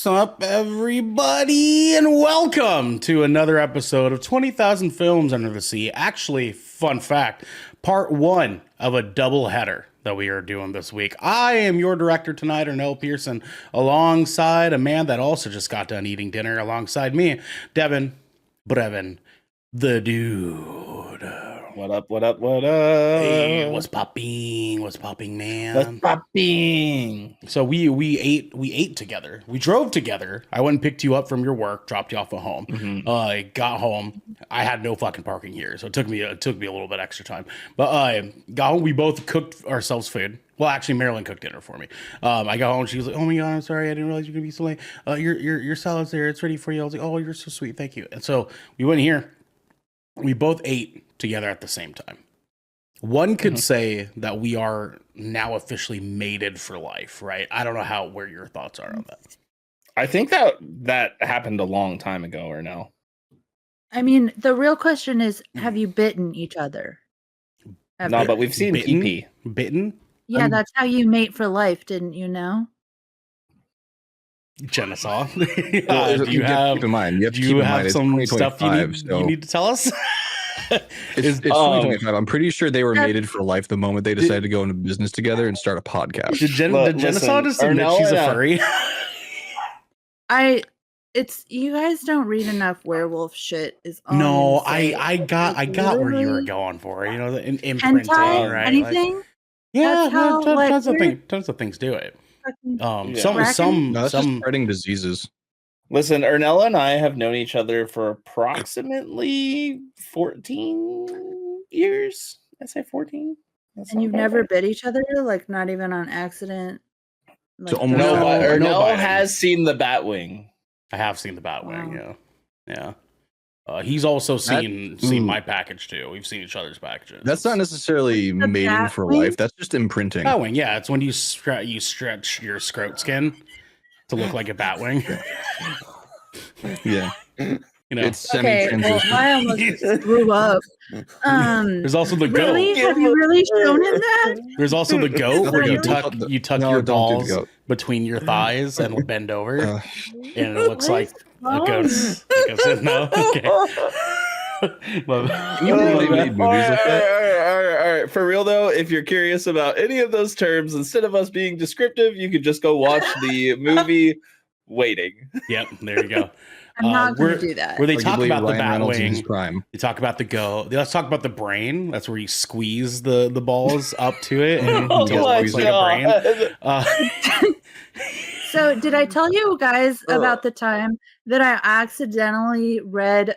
What's up, everybody, and welcome to another episode of 20,000 Films Under the Sea. Actually, fun fact, part one of a double header that we are doing this week. I am your director tonight, Ernell Pearson, alongside a man that also just got done eating dinner alongside me, Devin, Brevin, the dude. What up, what up, what up? Hey, what's popping? What's popping, man? What's popping? So we ate together. We drove together. I went and picked you up from your work, dropped you off at home. Mm-hmm. I got home. I had no fucking parking here, so it took me a little bit extra time. But I got home. We both cooked ourselves food. Well, actually, Marilyn cooked dinner for me. I got home. She was like, "Oh my god, I'm sorry. I didn't realize you were gonna be so late. Your salad's there. It's ready for you." I was like, "Oh, you're so sweet. Thank you." And so we went here. We both ate together at the same time. One could say that we are now officially mated for life, right? I don't know where your thoughts are on that. I think that happened a long time ago, or no? I mean, the real question is, have you bitten each other? No, but we've seen pee-pee. Bitten? Yeah, that's how you mate for life, didn't you know? Jenesy. Well, keep in mind, you have some stuff you need to tell us? It's 2025. I'm pretty sure they were mated for life the moment they decided to go into business together and start a podcast. Did Jenesy just admit she's a furry? You guys don't read enough werewolf shit. No, I got where you were going for. You know, the imprinting, right? Anything? Like, yeah, tons of things do it. Some spreading diseases. Listen, Ernell and I have known each other for approximately 14 years. I say 14. And you've never bit each other, like not even on accident. Like, so almost Ernell has seen the Batwing. I have seen the Batwing. Yeah. He's also seen my package too. We've seen each other's packages. That's not necessarily mating for life. That's just imprinting. Batwing, yeah. It's when you stretch your scrot skin to look like a Batwing. Yeah. You know, it's semi-transition. I almost threw up. There's also the goat. Really? Have you really shown him that? There's also the goat where you tuck your balls between your thighs and bend over, and it looks like a goat's. No, okay. Can you believe they made movies like that? All right. For real though, if you're curious about any of those terms, instead of us being descriptive, you could just go watch the movie Waiting. Yep, there you go. I'm not going to do that. Where they talk about the Batwing, they talk about the goat. Let's talk about the brain. That's where you squeeze the balls up to it and it looks like a brain. So did I tell you guys about the time that I accidentally read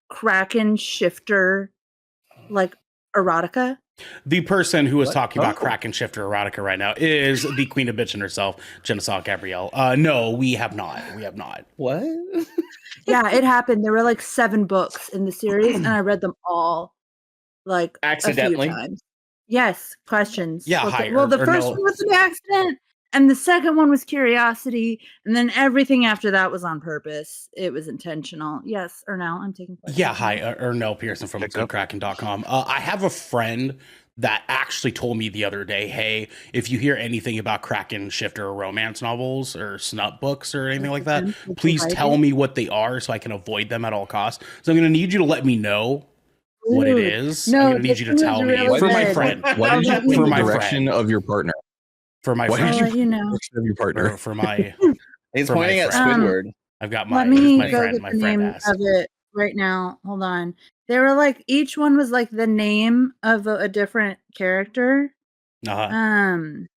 Kraken Shifter like erotica? The person who is talking about Kraken Shifter erotica right now is the queen of bitchin' herself, Jenesy Gabrielle. No, we have not. What? Yeah, it happened. There were like 7 books in the series, and I read them all like accidentally. A few times. Yes, questions. Yeah, the first one was an accident, and the second one was curiosity, and then everything after that was on purpose. It was intentional. Yes, Ernell, I'm taking questions. Yeah, hi, Ernell Pearson from Kraken.com. I have a friend that actually told me the other day, hey, if you hear anything about Kraken Shifter or romance novels or snup books or anything like that, please tell me what they are so I can avoid them at all costs. So I'm going to need you to let me know what it is. No, I'm going to need you to tell me for my friend. Why did you put the direction of your partner? For my friend, your partner. For my, he's pointing at Squidward. I've got my friend. My friend asked. Of it right now. Hold on. They were like each one was like the name of a different character. Give me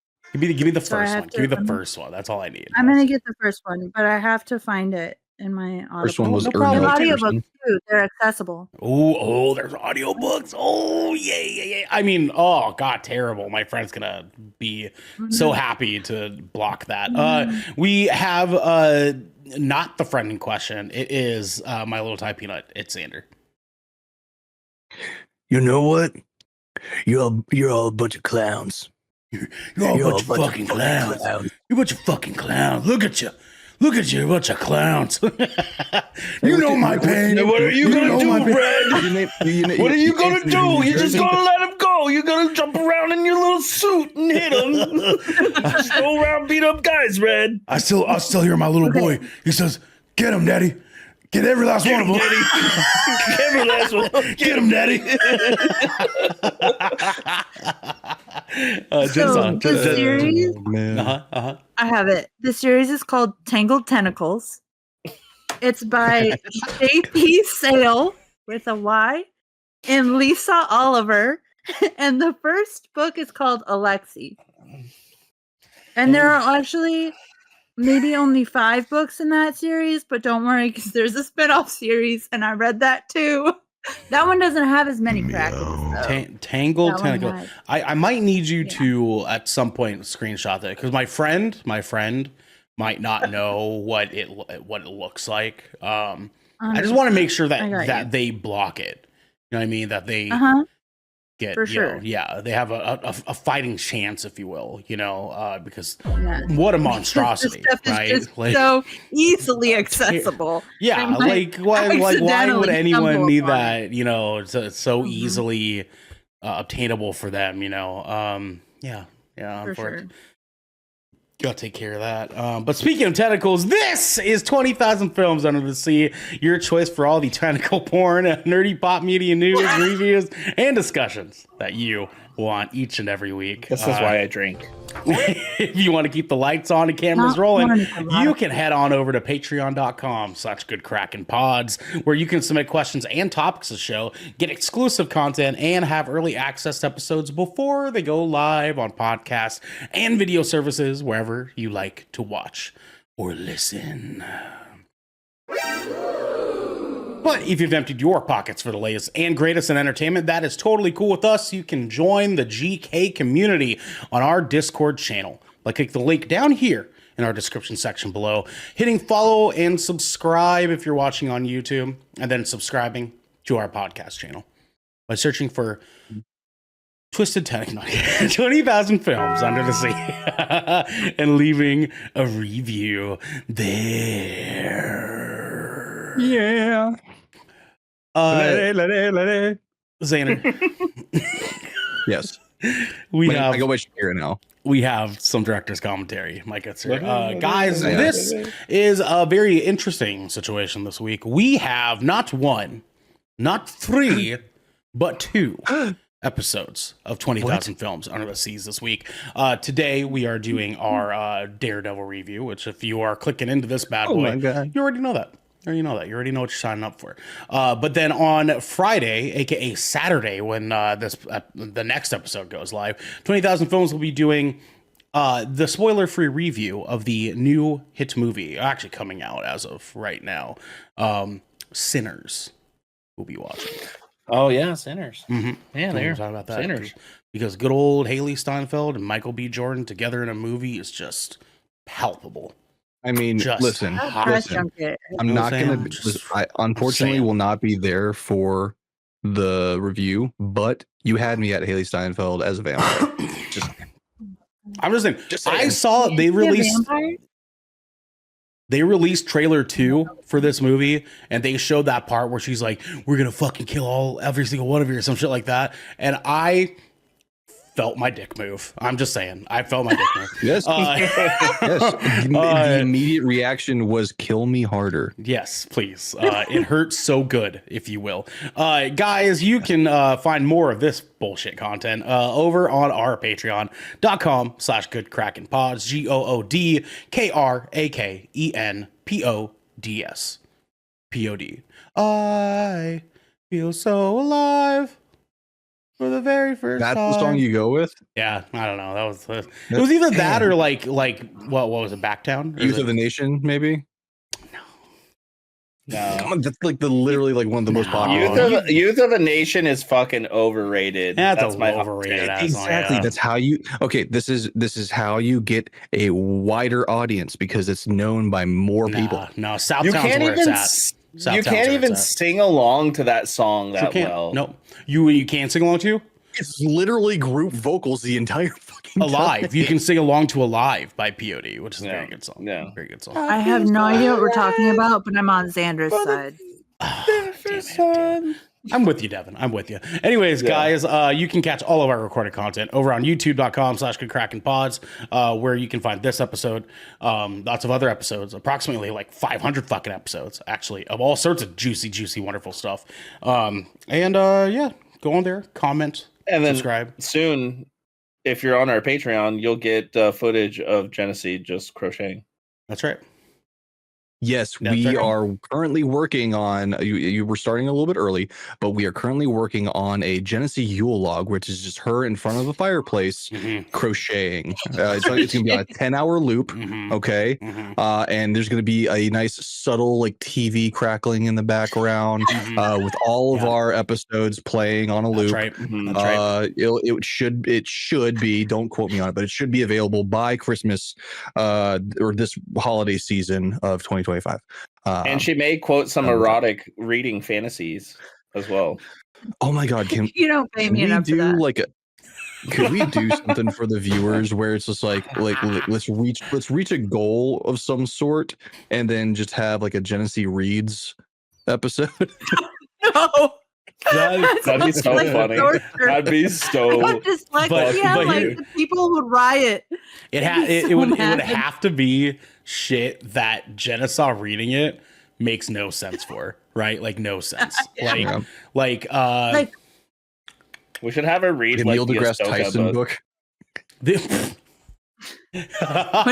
the first one. Give me the first one. That's all I need. I'm gonna get the first one, but I have to find it in my audible. First one was audiobooks too. They're accessible. Oh, there's audiobooks. Oh, yeah. I mean, oh god, terrible. My friend's gonna be so happy to block that. We have not the friend in question. It is my little Thai peanut. It's Xander. You know what? You're all a bunch of clowns. You're all a bunch of fucking clowns. You're a bunch of fucking clowns. Look at you. Look at you, a bunch of clowns. You know my pain. What are you going to do, Fred? What are you going to do? You're just going to let him go. no, you're gonna jump around in your little suit and hit him. Just go around, beat up guys, Red. I still hear my little boy. He says, "Get him, Daddy. Get every last one of them. Every last one. Get him, Daddy." The series, I have it. The series is called Tangled Tentacles. It's by J.P. Sale with a Y and Lisa Oliver. And the first book is called Alexi. And there are actually maybe only 5 books in that series, but don't worry because there's a spinoff series, and I read that too. That one doesn't have as many Krakens. Tangled Tentacle. I might need you to at some point screenshot that because my friend might not know what it looks like. I just want to make sure that they block it. You know what I mean? That they get for sure. They have a fighting chance, if you will. Because what a monstrosity, right? Is just so easily accessible. Yeah, why would anyone need that? It's so easily obtainable for them. For sure. Gotta take care of that. But speaking of tentacles, this is 20,000 Films Under the Sea, your choice for all the tentacle porn, nerdy pop media news, reviews, and discussions that you want each and every week. This is why I drink. If you want to keep the lights on and cameras rolling, you can head on over to patreon.com/GoodKrakenPods, where you can submit questions and topics of the show, get exclusive content, and have early access to episodes before they go live on podcasts and video services wherever you like to watch or listen. But if you've emptied your pockets for the latest and greatest in entertainment, that is totally cool with us. You can join the GK community on our Discord channel by clicking the link down here in our description section below, hitting follow and subscribe if you're watching on YouTube, and then subscribing to our podcast channel by searching for Twisted Tentacle 20,000 Films Under the Sea and leaving a review there. Yeah. Xander. Yes. I go by Shakira now. We have some director's commentary. Mike gets here. Guys, this is a very interesting situation this week. We have not 1, not 3, but 2 episomes of 20,000 Films Under the Seas this week. Today we are doing our Daredevil review, which if you are clicking into this bad boy, you already know that. You already know what you're signing up for. But then on Friday, aka Saturday, when the next episode goes live, 20,000 Films will be doing the spoiler-free review of the new hit movie, actually coming out as of right now. Sinners. We'll be watching. Oh yeah, Sinners. Mm-hmm. Yeah, they're talking about that. Sinners. Because good old Haley Steinfeld and Michael B. Jordan together in a movie is just palpable. I mean, listen. I'm not going to. I unfortunately will not be there for the review, but you had me at Haley Steinfeld as a vampire. I'm just saying. I saw they released trailer 2 for this movie, and they showed that part where she's like, "We're gonna fucking kill every single one of you," or some shit like that, and I felt my dick move. I'm just saying. I felt my dick move. Yes. Yes. The immediate reaction was kill me harder. Yes, please. It hurts so good, if you will. Guys, you can find more of this bullshit content over on our patreon.com/GoodKrakenPods. GoodKrakenPods. POD. I feel so alive. For the very first time. That's the song you go with? Yeah, I don't know. That was it was either that or like what was it? Backtown? Youth of the Nation, maybe? No. Come on, that's like literally like one of the most popular. Youth of the Nation is fucking overrated. Yeah, that's my overrated. Exactly. That's how you. Okay, this is how you get a wider audience because it's known by more people. No, Southtown's where it's at. You can't even sing along to that song that well. No, you can't sing along to. It's literally group vocals the entire fucking Alive. time. You can sing along to Alive by POD, which is a very good song. Yeah, very good song. I have no idea what we're talking about, but I'm on Xander's side. I'm with you, Devin. I'm with you. Anyways, guys, you can catch all of our recorded content over on youtube.com/GoodKrakenPods, where you can find this episode, lots of other episodes, approximately like 500 fucking episodes, actually, of all sorts of juicy, wonderful stuff. Go on there, comment, and then subscribe. Soon, if you're on our Patreon, you'll get footage of Jenesy just crocheting. That's right. Yes, we are currently working on, you were starting a little bit early, but we are currently working on a Jenesy Yule log, which is just her in front of a fireplace crocheting. It's going to be on a 10-hour loop, okay? And there's going to be a nice subtle like TV crackling in the background with all of our episodes playing on a loop. That's right. It should be, don't quote me on it, but it should be available by Christmas or this holiday season of 2025. And she may quote some erotic reading fantasies as well. Oh my God, you don't pay me enough for that. Could we do something for the viewers where it's just like let's reach a goal of some sort and then just have like a Jenesy Reads episode? No. That'd be so funny. That'd be so. Like the people would riot. It would have to be shit that Jenna saw reading it makes no sense for, right? Like no sense. Like we should have her read like Neil the deGrasse Tyson book. What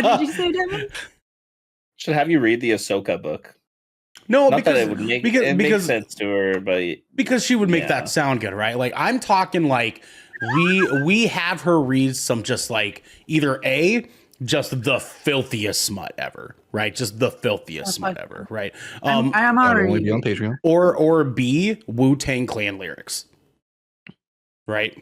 did you say, Devin? Should have you read the Ahsoka book. No, not because that it would make makes sense to her, but because she would make that sound good, right? Like I'm talking like we have her read some just like either just the filthiest smut ever, right? Just the filthiest smut ever, right? I'm already be on Patreon. Or B, Wu-Tang Clan lyrics. Right?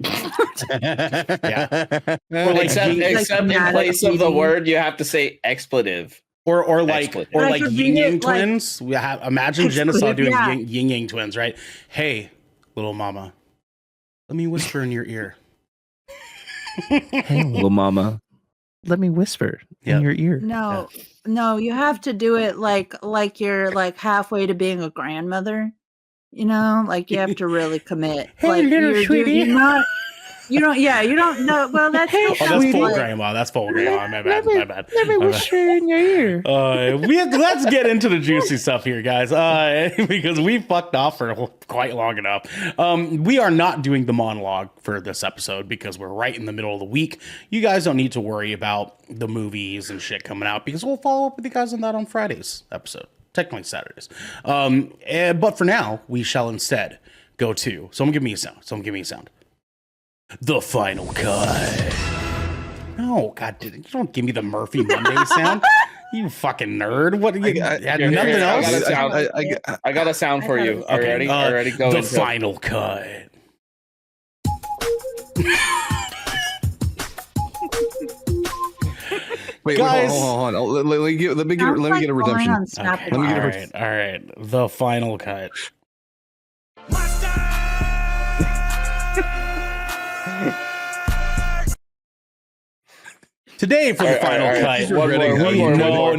Yeah. Or like except in place of the word you have to say expletive. Or like Yin Yang twins. We have imagine Jenesy doing Yin Yang twins, right? Hey, little mama, let me whisper in your ear. Hey, little mama, let me whisper in your ear. No, you have to do it like you're like halfway to being a grandmother. You know, like you have to really commit. Hey, like, little sweetie. You don't know. Well, that's that's full grandma. That's full grandma. My bad. Let me whisper in your ear. Let's get into the juicy stuff here, guys, because we fucked off for quite long enough. We are not doing the monologue for this episode because we're right in the middle of the week. You guys don't need to worry about the movies and shit coming out because we'll follow up with you guys on that on Friday's episode. Technically Saturdays. But for now, we shall instead go to. Someone give me a sound. The final cut. No, God, you don't give me the Murphy Monday sound. You fucking nerd. What? Nothing else? I got a sound for you. Are you ready? Go. The final cut. Wait, guys, hold on. Let me get a redemption. All right. The final cut. Today for the final cut.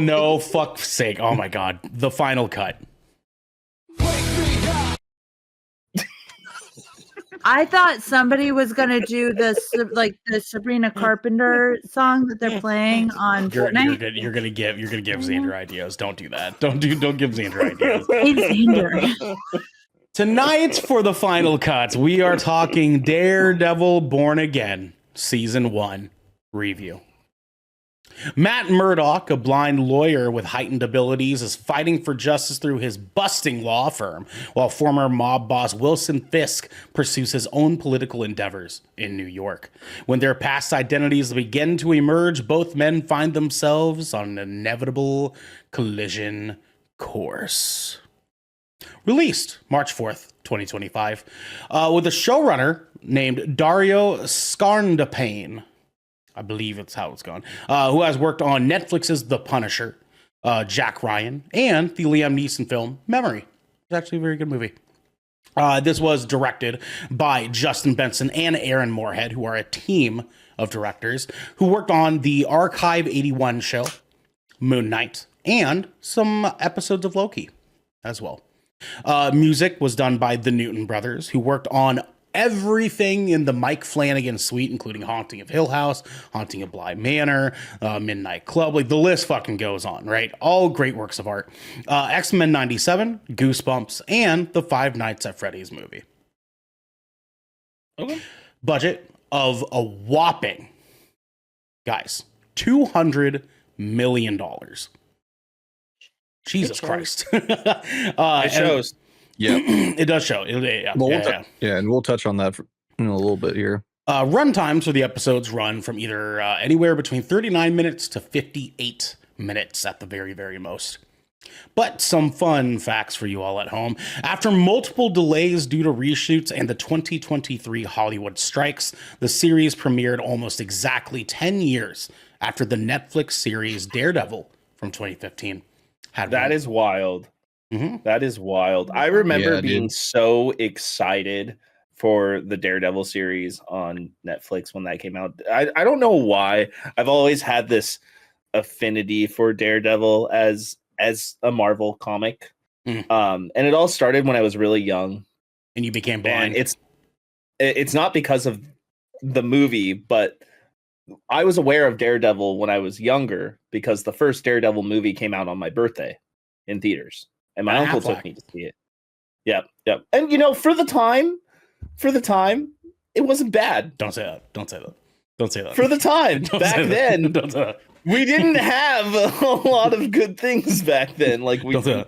No, fuck's sake. Oh my God. The final cut. I thought somebody was gonna do the Sabrina Carpenter song that they're playing on Fortnite. You're gonna give Xander ideas. Don't do that. Don't give Xander ideas. It's Xander. Tonight for the final cuts, we are talking Daredevil Born Again, Season 1 review. Matt Murdock, a blind lawyer with heightened abilities, is fighting for justice through his busting law firm, while former mob boss Wilson Fisk pursues his own political endeavors in New York. When their past identities begin to emerge, both men find themselves on an inevitable collision course. Released March 4th, 2025, with a showrunner named Dario Scarndapane. I believe it's how it's gone. Who has worked on Netflix's The Punisher, Jack Ryan, and the Liam Neeson film Memory. It's actually a very good movie. This was directed by Justin Benson and Aaron Moorhead, who are a team of directors who worked on the Archive 81 show, Moon Knight, and some episodes of Loki as well. Music was done by the Newton Brothers, who worked on everything in the Mike Flanagan suite, including Haunting of Hill House, Haunting of Bly Manor, Midnight Club. Like, the list fucking goes on, right? All great works of art. X-Men 97, Goosebumps, and the Five Nights at Freddy's movie. Okay. Budget of a whopping, guys, $200 million. Jesus Christ. It shows. Yeah, It does show. And we'll touch on that in a little bit here. Run times for the episodes run from either anywhere between 39 minutes to 58 minutes at the very, very most. But some fun facts for you all at home. After multiple delays due to reshoots and the 2023 Hollywood strikes, the series premiered almost exactly 10 years after the Netflix series Daredevil from 2015. That is wild. Mm-hmm. That is wild. I remember being so excited for the Daredevil series on Netflix when that came out. I don't know why. I've always had this affinity for Daredevil as a Marvel comic. And it all started when I was really young. And you became blind. And it's not because of the movie, but I was aware of Daredevil when I was younger because the first Daredevil movie came out on my birthday in theaters. And my uncle took me to see it. Yep. And for the time, it wasn't bad. Don't say that. For the time, back then, don't say that. We didn't have a lot of good things back then. Like we did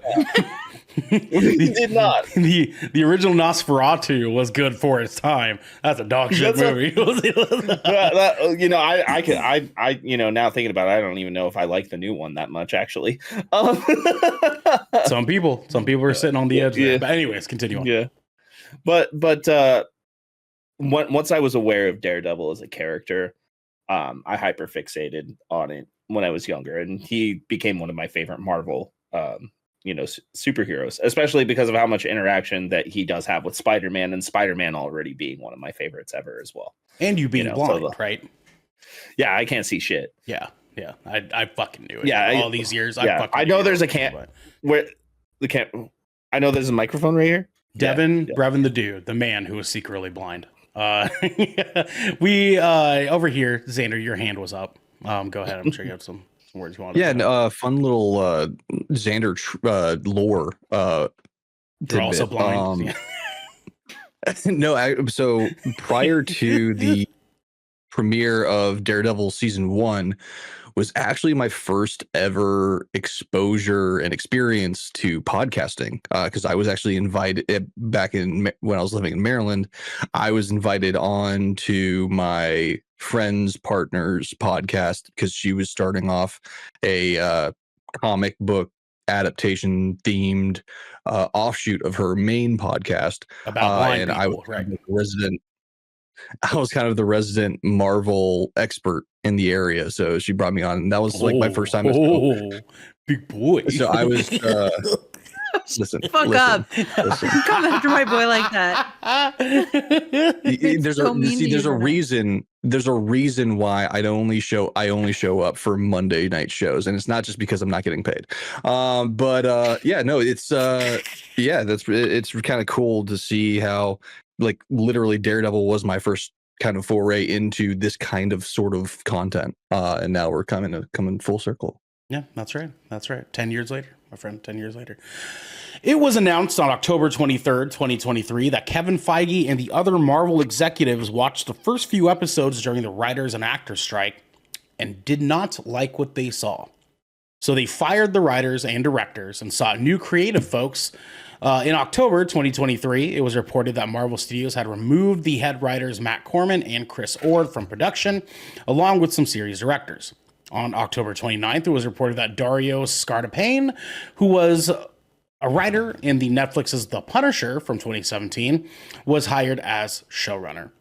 not. The original Nosferatu was good for its time. That's a dog shit movie. I now thinking about it, I don't even know if I like the new one that much, actually. Some people are sitting on the edge there. But anyways, continue on. Yeah. But once I was aware of Daredevil as a character, I hyperfixated on it when I was younger, and he became one of my favorite Marvel superheroes, especially because of how much interaction that he does have with Spider-Man, and Spider-Man already being one of my favorites ever as well. And you being blind, right? Yeah, I can't see shit. Yeah. I fucking knew it. Yeah, all these years. I know there's a I know there's a microphone right here. Devin, Brevin the dude, the man who was secretly blind. We over here, Xander, your hand was up. Go ahead. I'm sure you have some words you want to say. Yeah, fun little Xander lore. You're also blind. No, so prior to the premiere of Daredevil season 1 was actually my first ever exposure and experience to podcasting, because I was actually invited back when I was living in Maryland. I was invited on to my friend's partner's podcast because she was starting off a comic book adaptation themed offshoot of her main podcast about blind and people, I was right? I was kind of the resident Marvel expert in the area, so she brought me on, and that was like my first time. Big boy! So I was listen. Up! Come after my boy like that. There's a reason. There's a reason why I only show up for Monday night shows, and it's not just because I'm not getting paid. It's kind of cool to see how, like, literally Daredevil was my first kind of foray into this kind of sort of content, and now we're coming full circle. Yeah, that's right. 10 years later, my friend, 10 years later. It was announced on October 23rd, 2023, that Kevin Feige and the other Marvel executives watched the first few episodes during the writers and actors strike and did not like what they saw. So they fired the writers and directors and sought new creative folks. In October 2023, it was reported that Marvel Studios had removed the head writers Matt Corman and Chris Ord from production, along with some series directors. On October 29th, it was reported that Dario Scardapane, who was a writer in the Netflix's The Punisher from 2017, was hired as showrunner.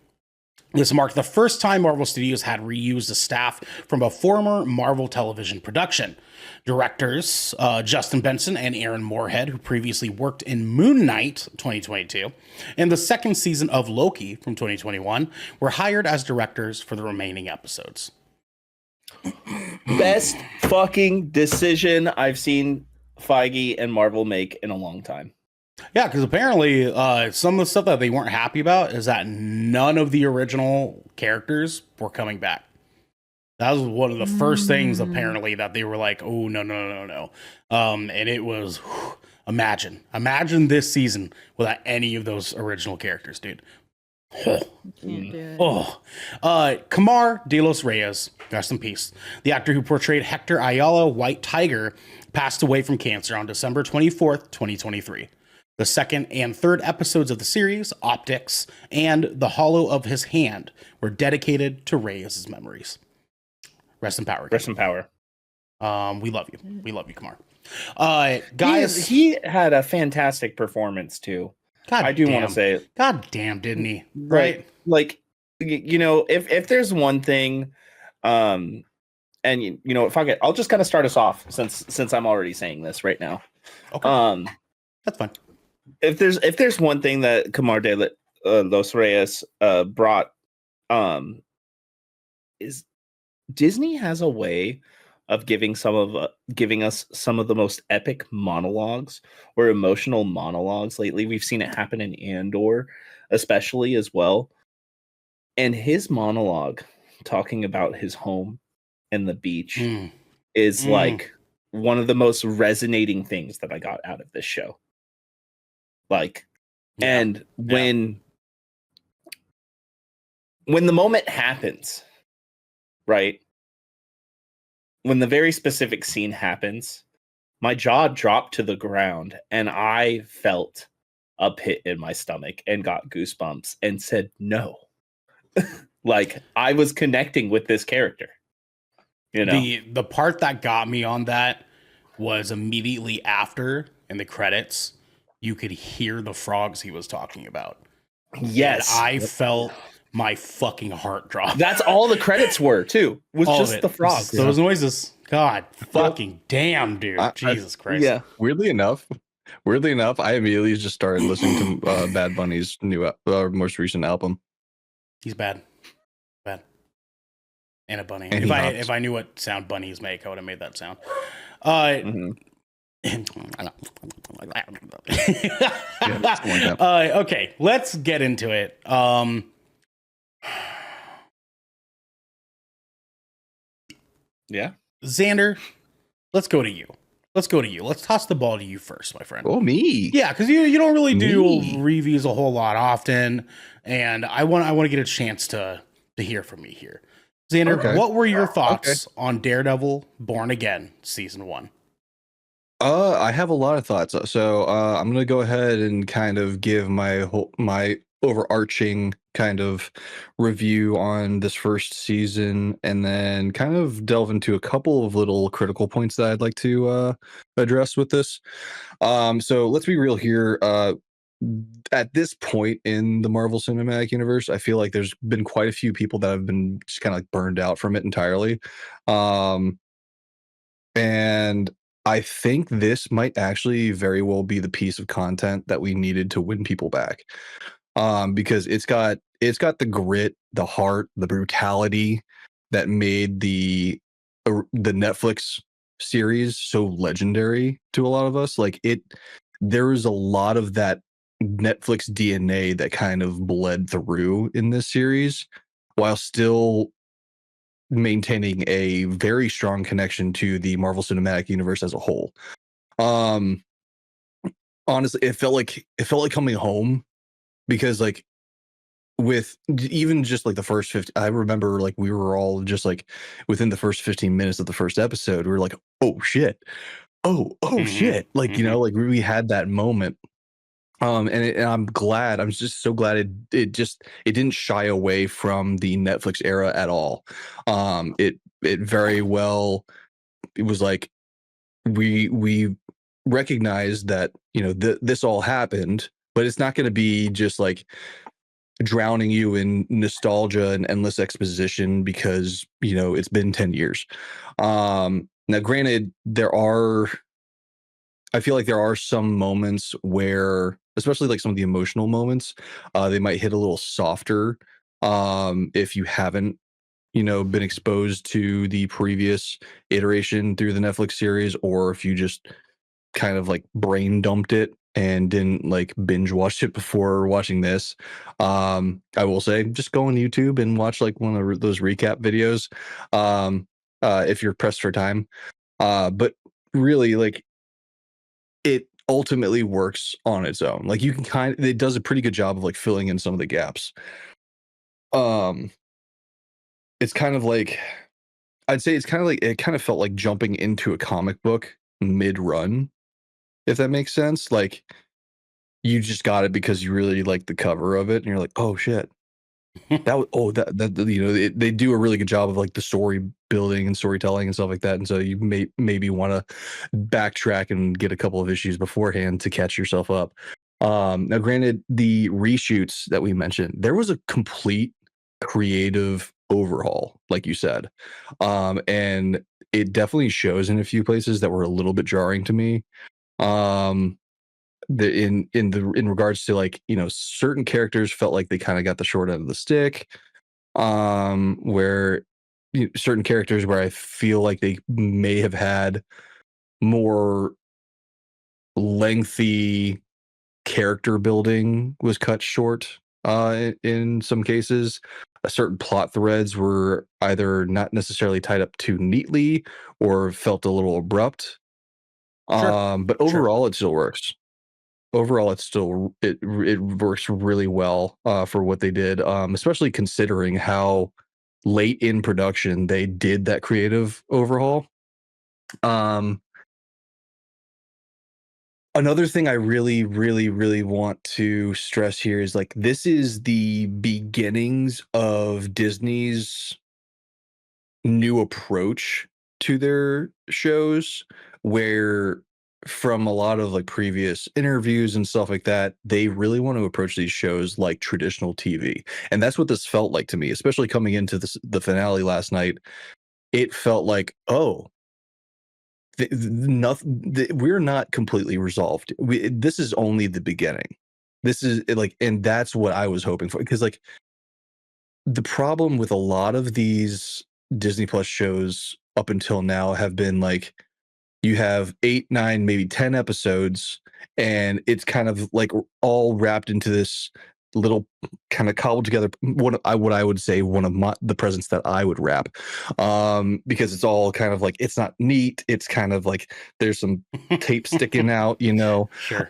This marked the first time Marvel Studios had reused the staff from a former Marvel television production. Directors Justin Benson and Aaron Moorhead, who previously worked in Moon Knight 2022 and the second season of Loki from 2021, were hired as directors for the remaining episodes. Best fucking decision I've seen Feige and Marvel make in a long time. Yeah, because apparently some of the stuff that they weren't happy about is that none of the original characters were coming back. That was one of the first things apparently that they were like, "Oh no." And it was imagine this season without any of those original characters, dude. Can't do it. Kamar de los Reyes, rest in peace. The actor who portrayed Hector Ayala, White Tiger, passed away from cancer on December 24th, 2023. The second and third episodes of the series, Optics and The Hollow of His Hand, were dedicated to Reyes' memories. Rest in power. Rest in power. We love you. We love you, Kamar. Guys, he had a fantastic performance too. God I do damn. want to say, God damn, didn't he? Right? Like, you know, if there's one thing, and you know, fuck it, I'll just kind of start us off since I'm already saying this right now. Okay. That's fine. If there's one thing that Kamar de los Reyes brought, is Disney has a way of giving us some of the most epic monologues or emotional monologues lately. We've seen it happen in Andor, especially as well. And his monologue talking about his home and the beach is like one of the most resonating things that I got out of this show. Like, and when the moment happens, right? When the very specific scene happens, my jaw dropped to the ground and I felt a pit in my stomach and got goosebumps and said, no. Like, I was connecting with this character. You know, the part that got me on that was immediately after in the credits, you could hear the frogs he was talking about. Yes. And I felt my fucking heart drop. That's all the credits were too. Was all just the frogs. Those noises. God fucking damn, dude. Jesus Christ. Yeah. Weirdly enough, I immediately just started listening to Bad Bunny's new most recent album. He's bad. And a bunny. And if I knew what sound bunnies make, I would have made that sound. Okay, let's get into it. Yeah. Xander, let's go to you. Let's toss the ball to you first, my friend. Oh, me. Yeah, because you don't really do reviews a whole lot often, and I want to get a chance to hear from you here. Xander, what were your thoughts on Daredevil Born Again Season 1? I have a lot of thoughts. So I'm going to go ahead and kind of give my overarching kind of review on this first season, and then kind of delve into a couple of little critical points that I'd like to address with this. So let's be real here. At this point in the Marvel Cinematic Universe, I feel like there's been quite a few people that have been just kind of like burned out from it entirely. And I think this might actually very well be the piece of content that we needed to win people back. Because it's got the grit, the heart, the brutality that made the Netflix series so legendary to a lot of us. Like there is a lot of that Netflix DNA that kind of bled through in this series, while still maintaining a very strong connection to the Marvel Cinematic Universe as a whole. Honestly, it felt like coming home, because like with even just like the first 50, I remember like we were all just like within the first 15 minutes of the first episode, we were like, oh shit, shit, like you know, like we had that moment. And I'm just so glad it didn't shy away from the Netflix era at all. It very well, it was like we recognized that, you know, this all happened, but it's not going to be just like drowning you in nostalgia and endless exposition because, you know, it's been 10 years. Now granted, I feel like there are some moments where, especially like some of the emotional moments, they might hit a little softer if you haven't, you know, been exposed to the previous iteration through the Netflix series, or if you just kind of like brain dumped it and didn't like binge watch it before watching this, I will say just go on YouTube and watch like one of those recap videos, if you're pressed for time. But really, like, it ultimately works on its own. Like, you can it does a pretty good job of like filling in some of the gaps. It's kind of like, I'd say it's kind of like, it kind of felt like jumping into a comic book mid-run, if that makes sense. Like, you just got it because you really like the cover of it, and you're like, oh shit, that was, oh, that you know, they do a really good job of like the story building and storytelling and stuff like that, and so you maybe want to backtrack and get a couple of issues beforehand to catch yourself up. Now, granted, the reshoots that we mentioned, there was a complete creative overhaul, like you said, and it definitely shows in a few places that were a little bit jarring to me. In regards to, like, you know, certain characters felt like they kind of got the short end of the stick, where certain characters where I feel like they may have had more lengthy character building was cut short, in some cases. Certain plot threads were either not necessarily tied up too neatly or felt a little abrupt. Sure. But overall, it still works. Overall, it works really well, for what they did, especially considering how late in production they did that creative overhaul. Another thing I really, really, really want to stress here is, like, this is the beginnings of Disney's new approach to their shows, where from a lot of like previous interviews and stuff like that, they really want to approach these shows like traditional TV. And that's what this felt like to me, especially coming into the finale last night. It felt like, oh, we're not completely resolved. This is only the beginning. This is like, and that's what I was hoping for, because like the problem with a lot of these Disney Plus shows up until now have been like, you have 8, 9, maybe 10 episodes, and it's kind of like all wrapped into this little kind of cobbled together, what I would say one of the presents that I would wrap, because it's all kind of like, it's not neat. It's kind of like there's some tape sticking out, you know. Sure.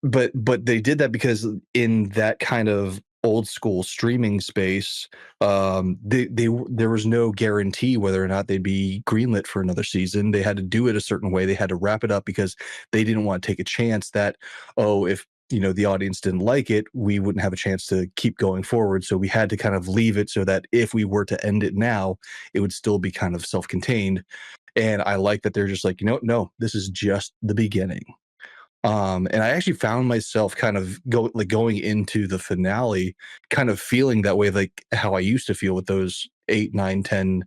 But they did that because in that kind of old school streaming space, there was no guarantee whether or not they'd be greenlit for another season. They had to do it a certain way. They had to wrap it up because they didn't want to take a chance that, oh, if you know the audience didn't like it, we wouldn't have a chance to keep going forward. So we had to kind of leave it so that if we were to end it now, it would still be kind of self-contained. And I like that they're just like, you know, no, this is just the beginning. And I actually found myself kind of going into the finale, kind of feeling that way, like how I used to feel with those 8, 9, 10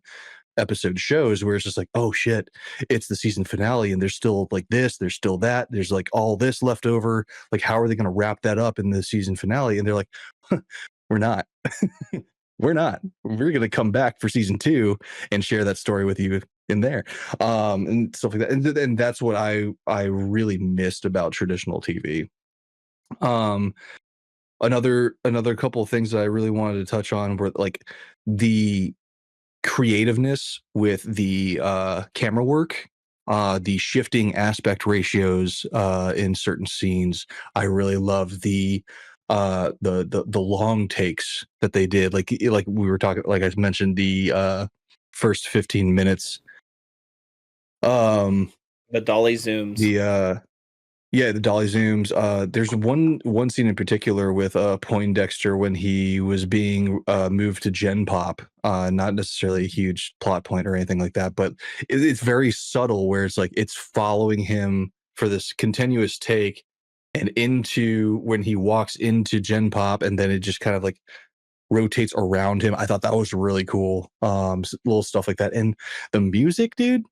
episode shows, where it's just like, oh shit, it's the season finale, and there's still like this, there's still that, there's like all this left over. Like, how are they going to wrap that up in the season finale? And they're like, we're not. We're not. We're going to come back for season 2 and share that story with you in there, and stuff like that. And that's what I really missed about traditional TV. Another couple of things that I really wanted to touch on were like the creativeness with the camera work, the shifting aspect ratios in certain scenes. I really love the long takes that they did, like we were talking, like I mentioned, the first 15 minutes, the dolly zooms, the dolly zooms. There's one scene in particular with Poindexter when he was being moved to Gen Pop. Not necessarily a huge plot point or anything like that, but it's very subtle, where it's like it's following him for this continuous take, and into when he walks into Gen Pop, and then it just kind of like rotates around him. I thought that was really cool. Little stuff like that. And the music, dude,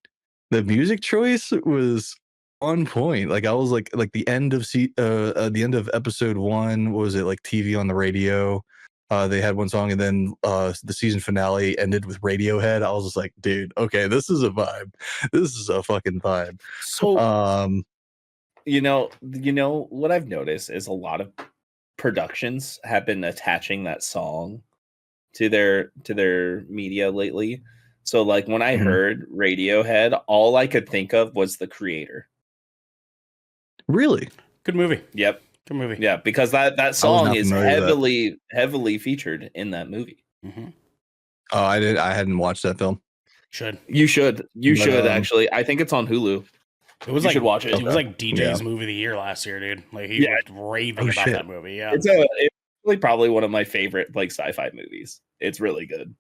the music choice was on point. Like, I was like the end of the end of episode 1, what was it, like TV on the radio? They had one song, and then the season finale ended with Radiohead. I was just like, dude, okay, this is a vibe. This is a fucking vibe. So You know what I've noticed is a lot of productions have been attaching that song to their media lately. So like when I heard Radiohead, all I could think of was The Creator. Really? Good movie. Yep. Good movie. Yeah, because that song is heavily featured in that movie. Mm-hmm. Oh, I hadn't watched that film. You should actually. I think it's on Hulu. It was you like should watch it. It was like DJ's movie of the year last year, dude. Like he was raving about that movie. Yeah, it's really probably one of my favorite like sci-fi movies. It's really good.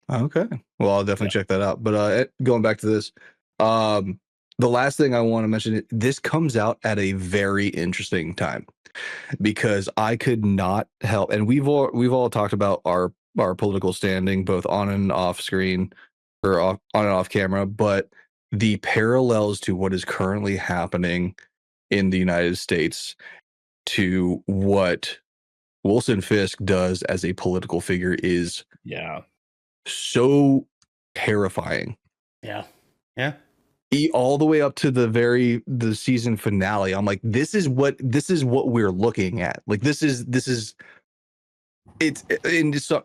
Okay, well I'll definitely check that out. But going back to this, the last thing I want to mention, this comes out at a very interesting time because I could not help, and we've all talked about our political standing both on and off screen or on and off camera, but the parallels to what is currently happening in the United States to what Wilson Fisk does as a political figure is so terrifying. Yeah. All the way up to the season finale. I'm like, this is what we're looking at. Like this is it's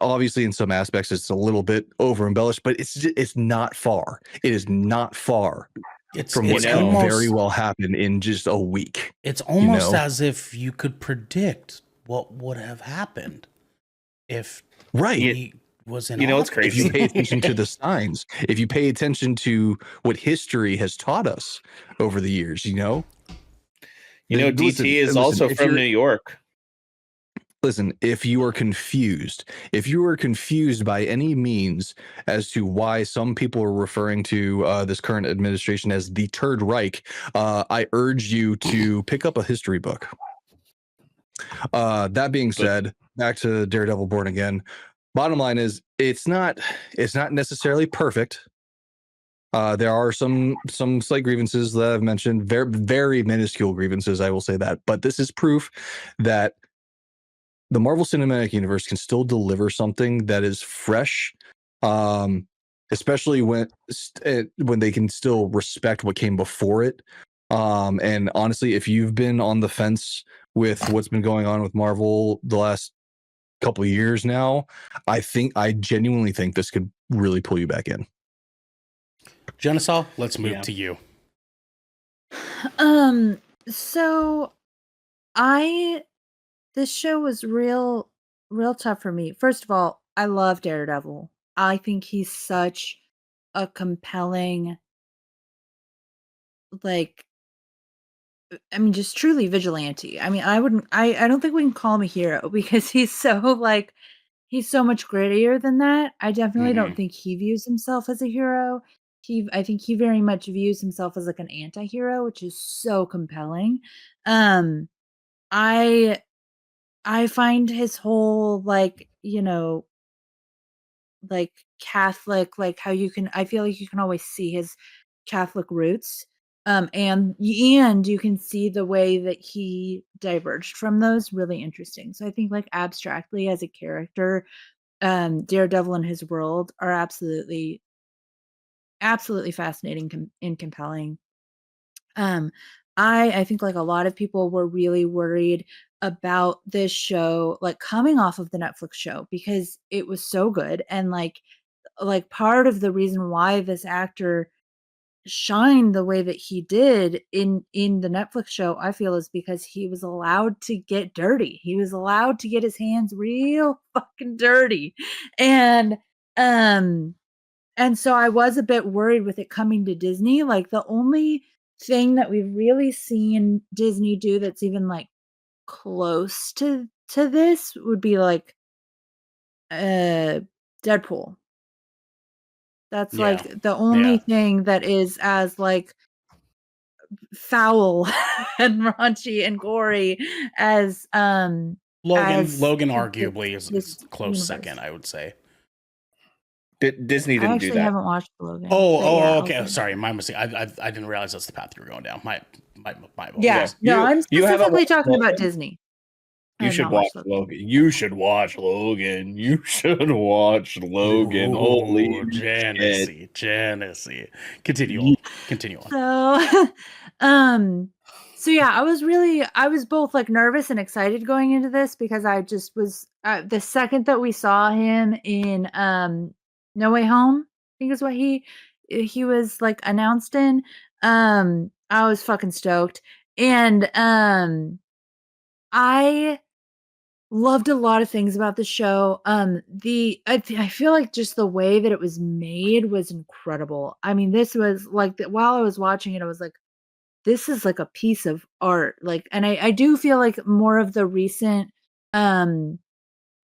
obviously in some aspects it's a little bit over embellished, but it's not far. It is not far from what could very well happen in just a week. It's almost as if you could predict what would have happened if he was in it's crazy. If you pay attention to the signs, if you pay attention to what history has taught us over the years, DT is also from New York. Listen, if you are confused by any means as to why some people are referring to this current administration as the Third Reich, I urge you to pick up a history book. That being said, back to Daredevil Born Again. Bottom line is, it's not necessarily perfect. There are some slight grievances that I've mentioned, very, very minuscule grievances, I will say that. But this is proof that the Marvel Cinematic Universe can still deliver something that is fresh, especially when they can still respect what came before it. And honestly, if you've been on the fence with what's been going on with Marvel the last couple of years now, I genuinely think this could really pull you back in. Jenesy, let's move to you. So this show was real tough for me. First of all, I love Daredevil. I think he's such a compelling, just truly vigilante. I don't think we can call him a hero because he's so much grittier than that. I definitely don't think he views himself as a hero. I think he very much views himself as like an anti-hero, which is so compelling. I find his whole Catholic, I feel like you can always see his Catholic roots. And you can see the way that he diverged from those, really interesting. So I think abstractly as a character, Daredevil and his world are absolutely fascinating and compelling. I think a lot of people were really worried about this show, coming off of the Netflix show, because it was so good. And part of the reason why this actor shined the way that he did in the Netflix show, I feel, is because he was allowed to get dirty. He was allowed to get his hands real fucking dirty. And so I was a bit worried with it coming to Disney. The only thing that we've really seen Disney do that's even close to this would be Deadpool. That's the only thing that is as foul and raunchy and gory as Logan arguably is close universe. Second, I would say. Disney didn't do that. I haven't watched Logan. Okay. Sorry, my mistake. I didn't realize that's the path you were going down. My yeah. No, I'm specifically talking about Disney. You should watch Logan. You should watch Logan. You should watch Logan. Holy Jenesy. Continue on. So So yeah, I was both like nervous and excited going into this because I just was the second that we saw him in No Way Home, I think is what he was like announced in. I was fucking stoked. And I loved a lot of things about the show. I feel like just the way that it was made was incredible. I mean, this was like while I was watching it, I was like, this is like a piece of art. Like, and I do feel like more of the recent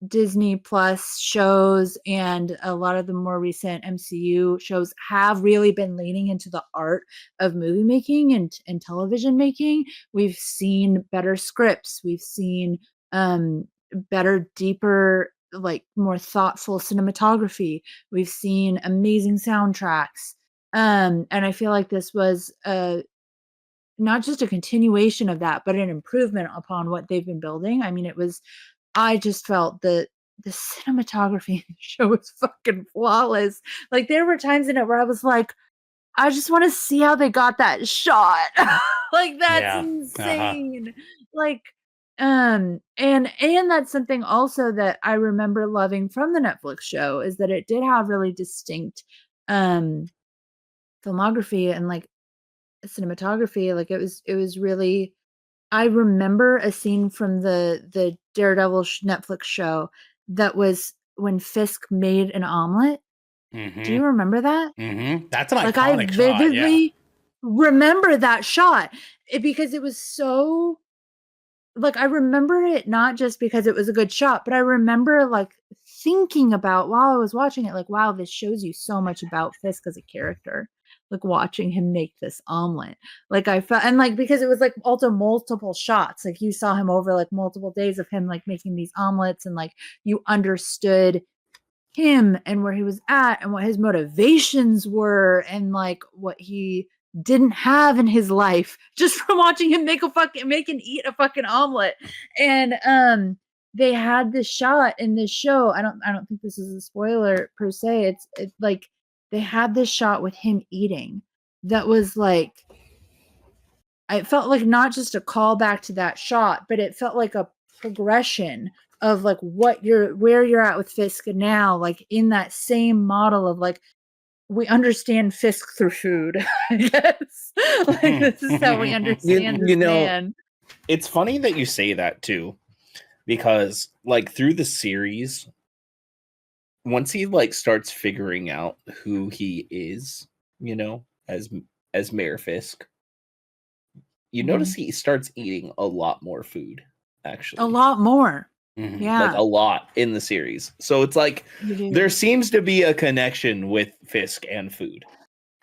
Disney Plus shows and a lot of the more recent MCU shows have really been leaning into the art of movie making and television making. We've seen better scripts. We've seen better, deeper, like more thoughtful cinematography. We've seen amazing soundtracks. And I feel like this was not just a continuation of that, but an improvement upon what they've been building. I mean, I just felt that the cinematography in the show was fucking flawless. Like there were times in it where I was like, I just want to see how they got that shot. Like that's insane. Like and that's something also that I remember loving from the Netflix show is that it did have really distinct filmography and like cinematography. Like it was really, I remember a scene from the Daredevil Netflix show that was when Fisk made an omelet. Mm-hmm. Do you remember that? Mm-hmm. That's an like iconic I vividly shot, remember that shot because it was so like I remember it not just because it was a good shot, but I remember like thinking about while I was watching it, like, wow, this shows you so much about Fisk as a character. Like watching him make this omelet. Like I felt and like because it was like also multiple shots. Like you saw him over like multiple days of him like making these omelets and like you understood him and where he was at and what his motivations were and like what he didn't have in his life just from watching him make and eat a fucking omelet. And they had this shot in this show. I don't think this is a spoiler per se. It's like they had this shot with him eating that was like it felt like not just a callback to that shot, but it felt like a progression of like where you're at with Fisk now, like in that same model of like we understand Fisk through food, I guess. Like this is how we understand this man. It's funny that you say that too, because like through the series, once he like starts figuring out who he is, you know, as Mayor Fisk, you notice he starts eating a lot more food, actually. A lot more. Yeah. Like a lot in the series. So it's like there seems to be a connection with Fisk and food.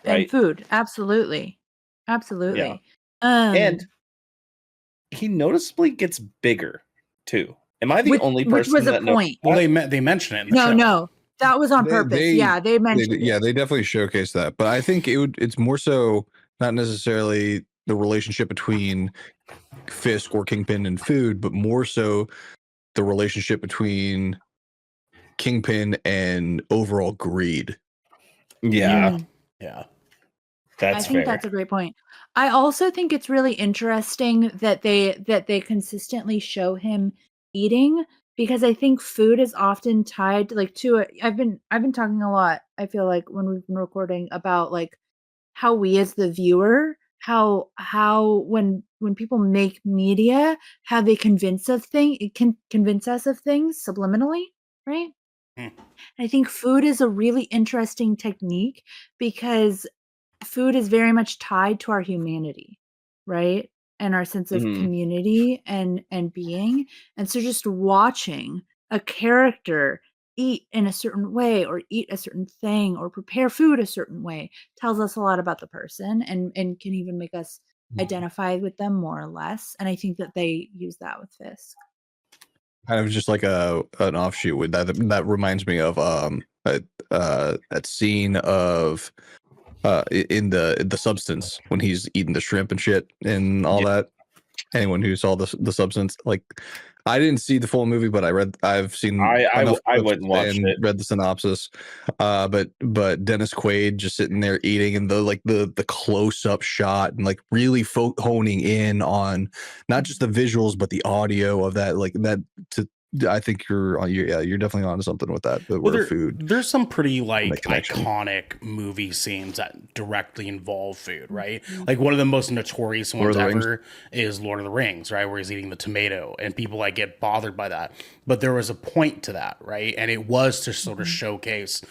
Right? And food. Absolutely. Absolutely. Yeah. And he noticeably gets bigger too. Am I the only person which was that a point? Well, they mention it in the show. No. That was on purpose. They mentioned it. Yeah, they definitely showcase that. But I think it's more so not necessarily the relationship between Fisk or Kingpin and food, but more so the relationship between Kingpin and overall greed. Yeah. Yeah. That's I think fair. that's a great point. I also think it's really interesting that they consistently show him eating because I think food is often tied like to it. I've been talking a lot, I feel like when we've been recording about like how we as the viewer, how when people make media, how they convince us of things subliminally, right? I think food is a really interesting technique because food is very much tied to our humanity, right? And our sense of community and being. And so just watching a character eat in a certain way or eat a certain thing or prepare food a certain way tells us a lot about the person and can even make us identify with them more or less. And I think that they use that with Fisk. Kind of just like an offshoot with that reminds me of that scene of in the Substance when he's eating the shrimp and shit and all that. Anyone who saw the Substance, like I didn't see the full movie, but I've seen I enough clips wouldn't watch and it. read the synopsis. But Dennis Quaid just sitting there eating, and the close up shot, and like really honing in on not just the visuals but the audio of that, like that. I think you're definitely onto something with that. But Well, food. there's some pretty like connection. iconic movie scenes that directly involve food, right? Like one of the most notorious ones ever is Lord of the Rings, right? Where he's eating the tomato, and people like get bothered by that. But there was a point to that, right? And it was to sort of showcase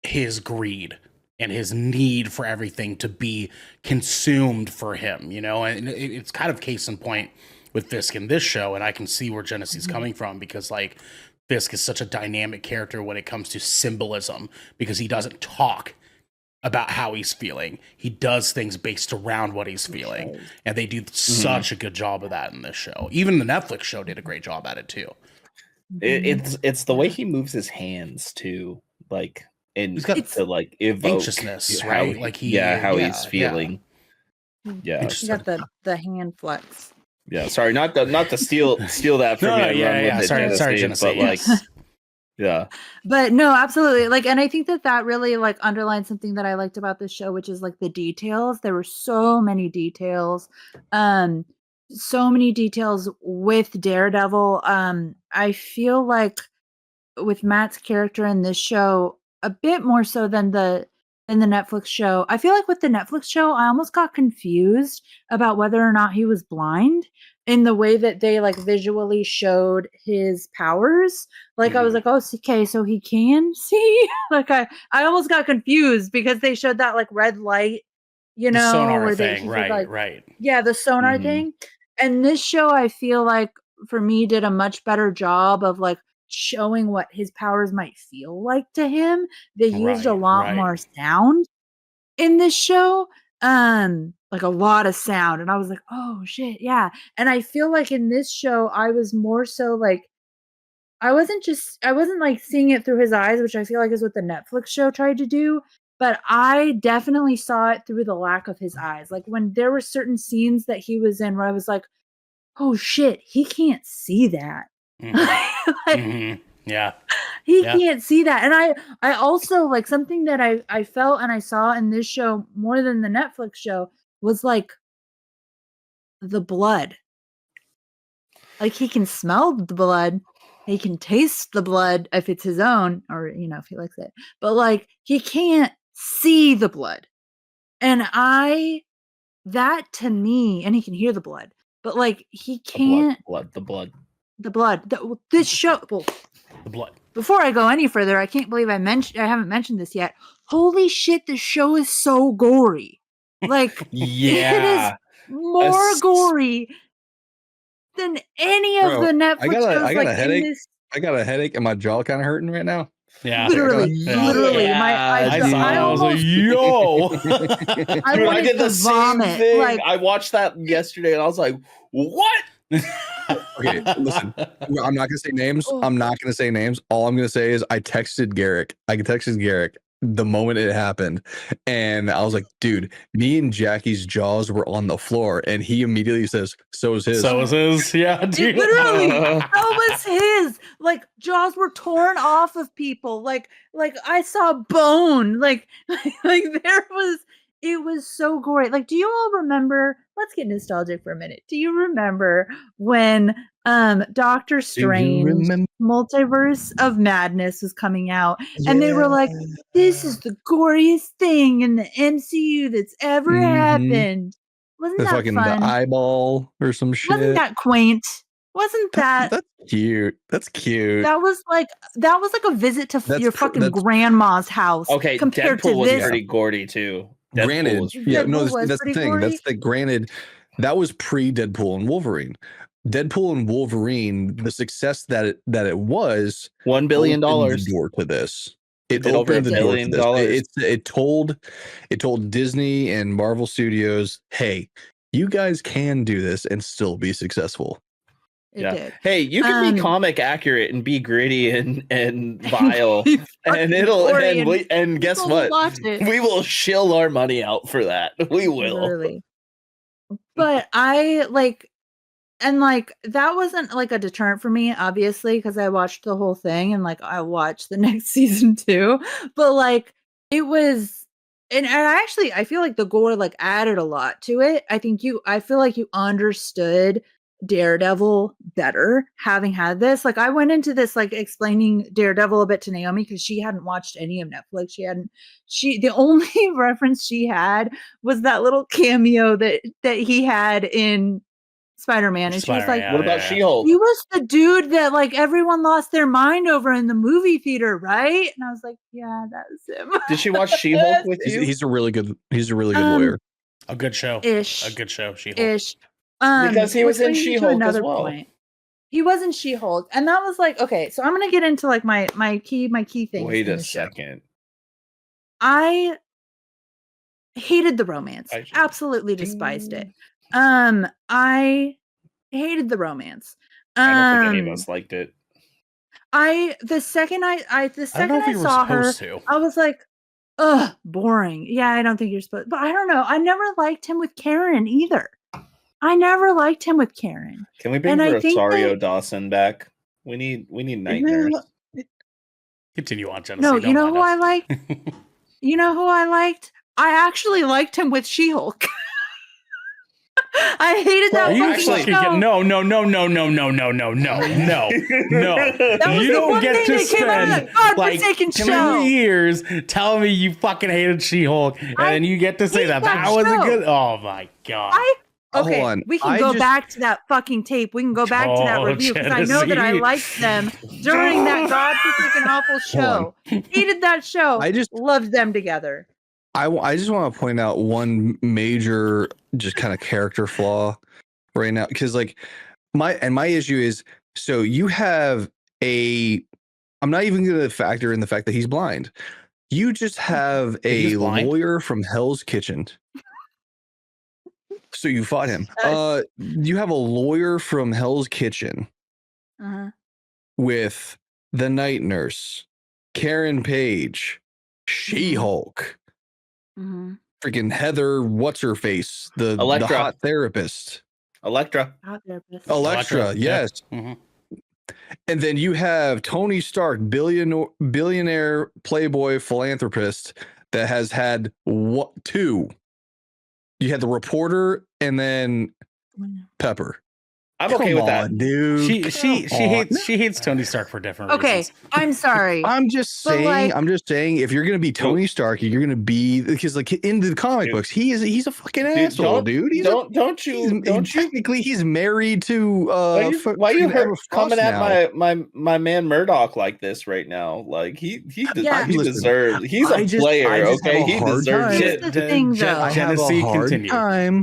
his greed and his need for everything to be consumed for him, you know? And it's kind of case in point with Fisk in this show, and I can see where Jenesy's coming from, because like Fisk is such a dynamic character when it comes to symbolism, because he doesn't talk about how he's feeling. He does things based around what he's feeling, and they do such a good job of that in this show. Even the Netflix show did a great job at it too. It's the way he moves his hands too, like, and He's got to like evoke anxiousness, right? Like how he's feeling. Yeah, You got the hand flex. Yeah, sorry, not to steal that from you. Sorry, Jenesy, but like, yeah. But no, absolutely. Like, and I think that really like underlines something that I liked about this show, which is like the details. There were so many details, with Daredevil. I feel like with Matt's character in this show, a bit more so than the Netflix show. I feel like with the Netflix show, I almost got confused about whether or not he was blind in the way that they like visually showed his powers. Like I was like, oh, okay, so he can see. Like I almost got confused because they showed that like red light, you know, the sonar where thing, right? Yeah, the sonar thing. And this show, I feel like for me did a much better job of like showing what his powers might feel like to him. They used a lot more sound in this show, like a lot of sound, and I was like, oh shit, yeah. And I feel like in this show I was more so like I wasn't like seeing it through his eyes, which I feel like is what the Netflix show tried to do, but I definitely saw it through the lack of his eyes. Like when there were certain scenes that he was in where I was like, oh shit, he can't see that. Yeah. He can't see that. And I also like something that I felt and I saw in this show more than the Netflix show was like the blood. Like he can smell the blood, he can taste the blood if it's his own, or you know, if he likes it. But like he can't see the blood. And that to me, and he can hear the blood, but like he can't the blood. This show, well, the blood. Before I go any further, I can't believe I haven't mentioned this yet. Holy shit, the show is so gory. Like, yeah, it is more gory than any of the Netflix shows. I got a headache. I got a headache, and my jaw kind of hurting right now. Yeah, literally. I was like, yo. I did the same thing. Like, I watched that yesterday, and I was like, what? Okay, listen. I'm not gonna say names. All I'm gonna say is I texted Garrick. The moment it happened, and I was like, dude, me and Jackie's jaws were on the floor, and he immediately says, so is his. Yeah, dude. Literally, that was his. Like, jaws were torn off of people. Like I saw bone. Like there was. It was so gory. Like, do you all remember? Let's get nostalgic for a minute. Do you remember when Doctor Strange Multiverse of Madness was coming out, and they were like, "This is the goriest thing in the MCU that's ever happened." Wasn't that fucking fun? The eyeball or some shit. Wasn't that quaint? Wasn't that? That's cute. That's cute. That was like a visit to your fucking grandma's house. Okay, compared Deadpool to was this. pretty gory too. Granted, that's the thing. Gory. That's the granted. That was pre Deadpool and Wolverine. Deadpool and Wolverine, the success that it was, $1 billion door to this. It opened the door to this. It told Disney and Marvel Studios, hey, you guys can do this and still be successful. It did. Hey, you can be comic accurate and be gritty and vile, and guess what? We will shill our money out for that. We will. Literally. But I like, and like that wasn't like a deterrent for me, obviously, because I watched the whole thing and like I watched the next season too. But like it was, and I feel like the gore like added a lot to it. I feel like you understood Daredevil better having had this. Like I went into this like explaining Daredevil a bit to Naomi because she hadn't watched any of Netflix. The only reference she had was that little cameo that he had in Spider-Man, and she was like, "What about She-Hulk? He was the dude that like everyone lost their mind over in the movie theater, right?" And I was like, "Yeah, that was him." Did she watch She-Hulk with you? He's a really good lawyer. A good show. Ish. A good show. She-Hulk. Ish. Because he was in She-Hulk as well. Point. He was in She-Hulk, and that was like, okay. So I'm gonna get into like my key things. Wait a second. I hated the romance. Absolutely despised it. I hated the romance. I don't think any of us liked it. The second I saw her, I was like, ugh, boring. Yeah, I don't think you're supposed, but I don't know. I never liked him with Karen either. Can we bring Rosario Dawson back? We need Night Nurse. Continue on, Jenesy. No, you know who I liked? You know who I liked? I actually liked him with She-Hulk. I hated that. No. You don't get to spend like 2 years telling me you fucking hated She-Hulk, and then you get to say that wasn't good. Oh my god. Okay, we can go back to that fucking tape. We can go back to that review because I know that I liked them during that godforsaken awful show. Hated that show. I just loved them together. I just want to point out one major just kind of character flaw right now, because like my issue is, so you have I'm not even going to factor in the fact that he's blind. You just have a lawyer from Hell's Kitchen. So you fought him. You have a lawyer from Hell's Kitchen with the Night Nurse, Karen Page, She-Hulk. Freaking Heather, what's her face? The hot therapist. Electra, yes. And then you have Tony Stark, billionaire playboy philanthropist that has had two. You had the reporter and then Pepper. I'm okay with that, dude. She hates Tony Stark for different reasons. Okay, I'm sorry. I'm just saying, if you're gonna be Tony Stark, you're gonna be, because like in the comic books, he's a fucking asshole, dude. Technically, he's married to. Why you coming at my man Murdoch like this right now? Like he deserves. He's a player, okay? He deserves it. Jenesy, continue.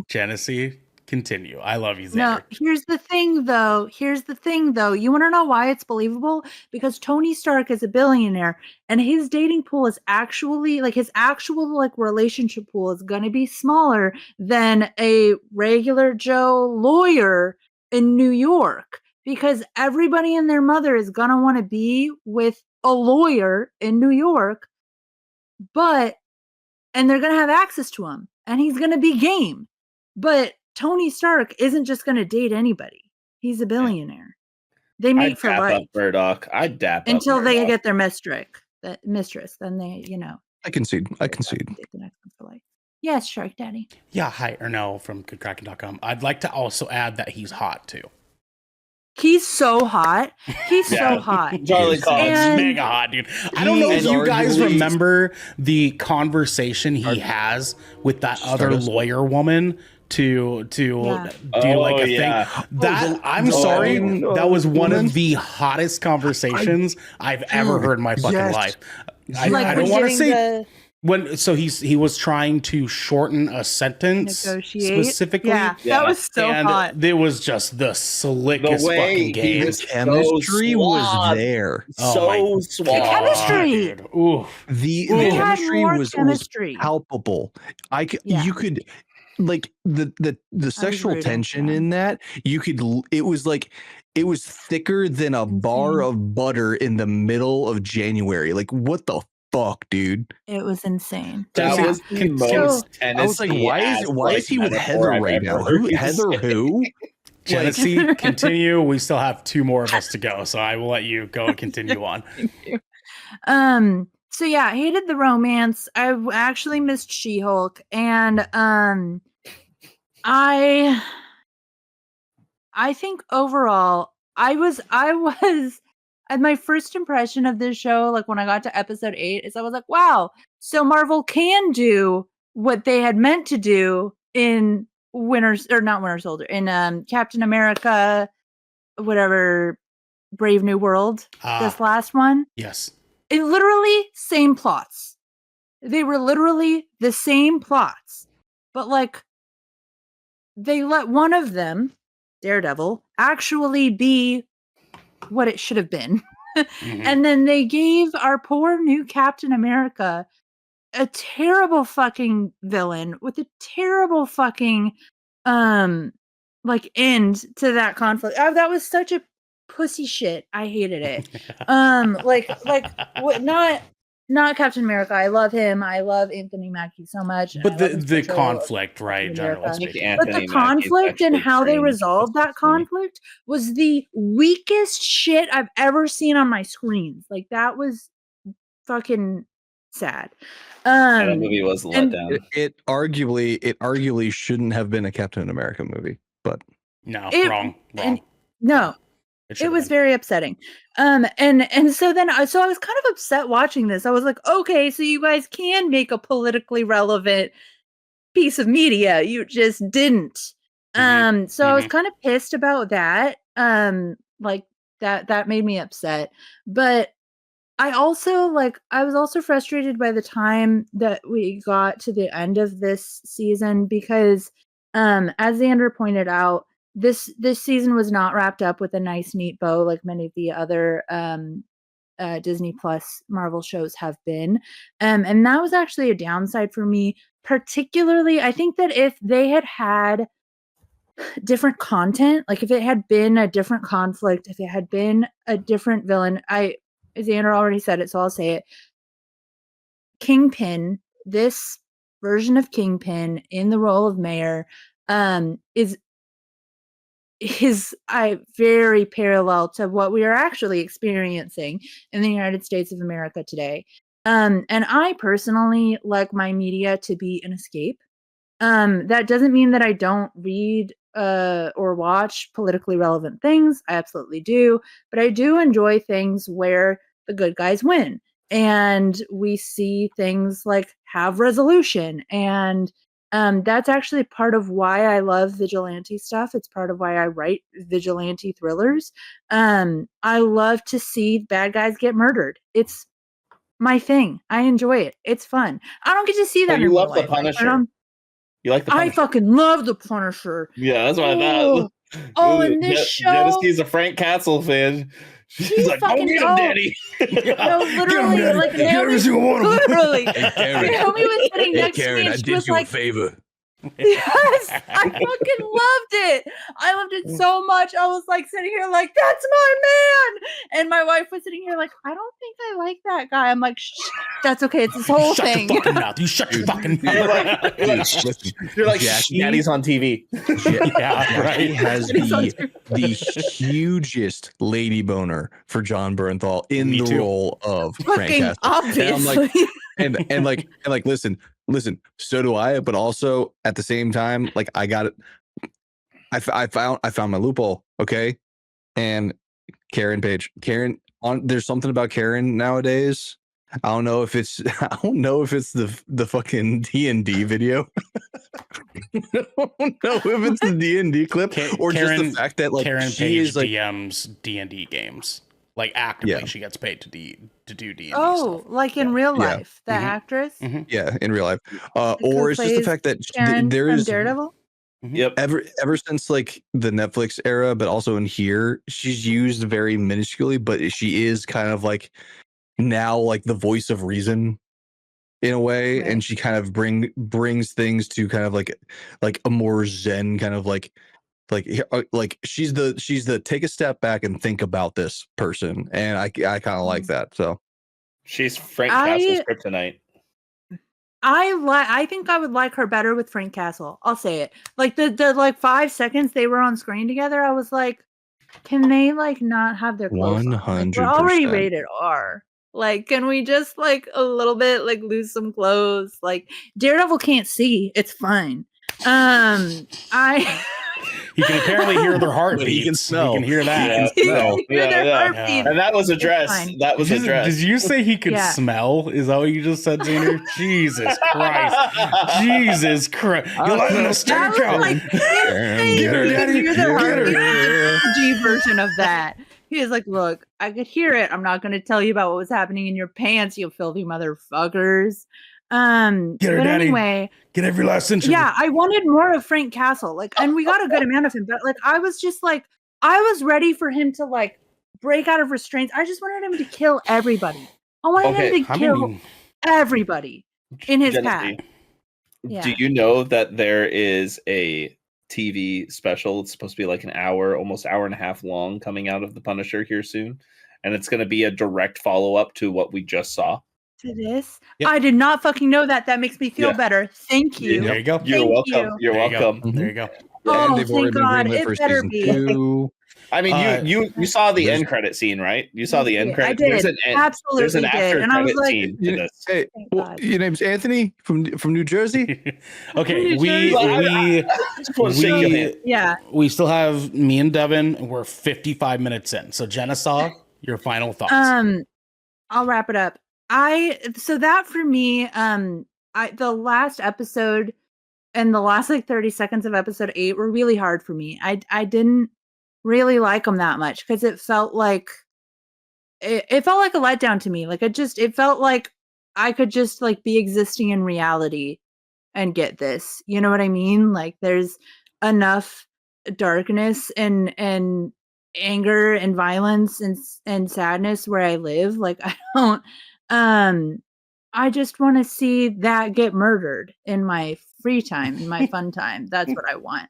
Jenesy. Continue. I love you, Xander. No, here's the thing though. You want to know why it's believable? Because Tony Stark is a billionaire and his dating pool is actually like his actual like relationship pool is going to be smaller than a regular Joe lawyer in New York, because everybody and their mother is going to want to be with a lawyer in New York, and they're going to have access to him and he's going to be game. But Tony Stark isn't just going to date anybody. He's a billionaire. They mate for life. Murdoch. I'd dap until they get their mistress. Then they, I concede. The next one for life. Yes, Shark Daddy. Yeah, hi, Ernell from GoodKraken.com. I'd like to also add that he's hot too. He's so hot. So hot. Charlie Cox, mega hot, dude. I don't know if you guys remember the conversation he has with that other lawyer woman to do like a thing. That I'm sorry, that was one of the hottest conversations I've ever heard in my fucking life. I don't want to say he was trying to shorten a sentence specifically. Yeah, that was so hot. It was just the slickest fucking game. The chemistry was there. So suave. The chemistry. The chemistry was palpable. You could, like, the sexual tension in that, it was thicker than a bar of butter in the middle of January. Like, what the fuck, dude? It was insane. That was the most I was like, why is he with Heather right now? Heather who? Jenesy, continue. We still have 2 more of us to go, so I will let you go and continue on. Thank you. So yeah, I hated the romance. I actually missed She-Hulk, and I think overall, I was and my first impression of this show, like when I got to episode 8, is I was like, wow, so Marvel can do what they had meant to do in not Winter Soldier, in Captain America, whatever, Brave New World, this last one. Yes. It literally same plots. They were literally the same plots. But like they let one of them, Daredevil, actually be what it should have been. And then they gave our poor new Captain America a terrible fucking villain with a terrible fucking like end to that conflict. That was such a pussy shit. I hated it. Not Captain America. I love him. I love Anthony Mackie so much. But the conflict, right? Generally speaking. But the conflict and how they resolved that conflict was the weakest shit I've ever seen on my screens. Like that was fucking sad. That movie was a letdown. It arguably shouldn't have been a Captain America movie, but wrong. No. It was very upsetting. And so I was kind of upset watching this. I was like, okay, so you guys can make a politically relevant piece of media. You just didn't. So I was kind of pissed about that. Like that made me upset. But I was also frustrated by the time that we got to the end of this season because as Xander pointed out, this season was not wrapped up with a nice neat bow like many of the other Disney Plus Marvel shows have been. And that was actually a downside for me. Particularly, I think that if they had different content, like if it had been a different conflict, if it had been a different villain, Xander already said it, so I'll say it. Kingpin, this version of Kingpin in the role of Mayor, is very parallel to what we are actually experiencing in the United States of America today. And I personally like my media to be an escape. That doesn't mean that I don't read or watch politically relevant things. I absolutely do. But I do enjoy things where the good guys win. And we see things like have resolution. And that's actually part of why I love vigilante stuff. It's part of why I write vigilante thrillers. I love to see bad guys get murdered. It's my thing. I enjoy it. It's fun. I don't get to see that. You love the Punisher. You like the Punisher? I fucking love the Punisher. Yeah, that's what I thought. Oh, and this show. Jenesy's a Frank Castle fan. She's like, "Go get him, Daddy." No, literally, like Naomi. Literally, Naomi was sitting next to me, and she was like, "Favor." Yes, I fucking loved it. I loved it so much. I was like sitting here like, that's my man. And my wife was sitting here like, I don't think I like that guy. I'm like, shh, that's okay. It's this whole thing. Shut your fucking mouth. You shut your fucking mouth. You're like, Daddy's on TV. Yeah, right. He has the hugest lady boner for John Bernthal in the role of Frank Castle. Obviously. And like, listen, so do I, but also at the same time, like I got it. I found my loophole. Okay. And Karen Page, there's something about Karen nowadays. I don't know if it's the fucking D&D video. I don't know if it's the D&D clip or Karen, just the fact that like Karen she Page is like DMs D&D games. Like actively, she gets paid to do D&D stuff. Like in real life, the actress. Yeah, in real life. Or it's just the fact that there is Daredevil. Yep. Ever since like the Netflix era, but also in here, she's used very minusculely, but she is kind of like now like the voice of reason in a way, and she kind of brings things to kind of like a more zen kind of like she's the take a step back and think about this person, and I kind of like that. So she's Frank Castle's kryptonite. I think I would like her better with Frank Castle. I'll say it. Like the like 5 seconds they were on screen together, I was like, can they like not have their clothes on? Like, we're already 100%. rated R. Like, can we just like a little bit like lose some clothes? Like Daredevil can't see. It's fine. I He can apparently hear their heartbeats. He can smell. He can hear that. Yeah. he No. can hear their Yeah. heartbeats. And that was addressed. fine. That was addressed. Did you say he could Yeah. smell? Is that what you just said, Xander? Jesus Christ. Jesus Christ. You're like a That stare was count. like Get her, Daddy. hear Get their her. heartbeats. The G version of that. He was like, look, I could hear it. I'm not going to tell you about what was happening in your pants, you filthy motherfuckers. Get her, But Daddy. anyway, Get every last inch. yeah, I wanted more of Frank Castle. Like, and we got a good amount of him, but like, I was just like, I was ready for him to like break out of restraints. I just wanted him to kill everybody. I wanted him to kill everybody in his path. Jenesy, Yeah. do you know that there is a TV special? It's supposed to be like an hour, almost hour and a half long, coming out of The Punisher here soon, and it's going to be a direct follow up to what we just saw. To this, Yep. I did not fucking know that. That makes me feel Yeah. better. Thank you. There you go. You're Thank welcome. you. You're There you go. welcome. There you go. Oh, And they've already thank God. been greenlit for It better season be. 2. I mean, you saw the there's- end credit scene, right? You saw the end I credit. did. There's an Absolutely did. after And I was credit like, scene to this. Hey, Thank well, God. your name's Anthony from New Jersey? Okay, New we Jersey. Just wanna shake your hand. yeah. we still have me and Devin. And we're 55 minutes in. So Jenesy, your final thoughts. I'll wrap it up. So that for me, the last episode and the last like 30 seconds of episode 8 were really hard for me. I didn't really like them that much because it felt like it felt like a letdown to me. Like it felt like I could just like be existing in reality and get this. You know what I mean? Like there's enough darkness and anger and violence and sadness where I live. Like I don't I just want to see that get murdered in my free time, in my fun time. That's what I want.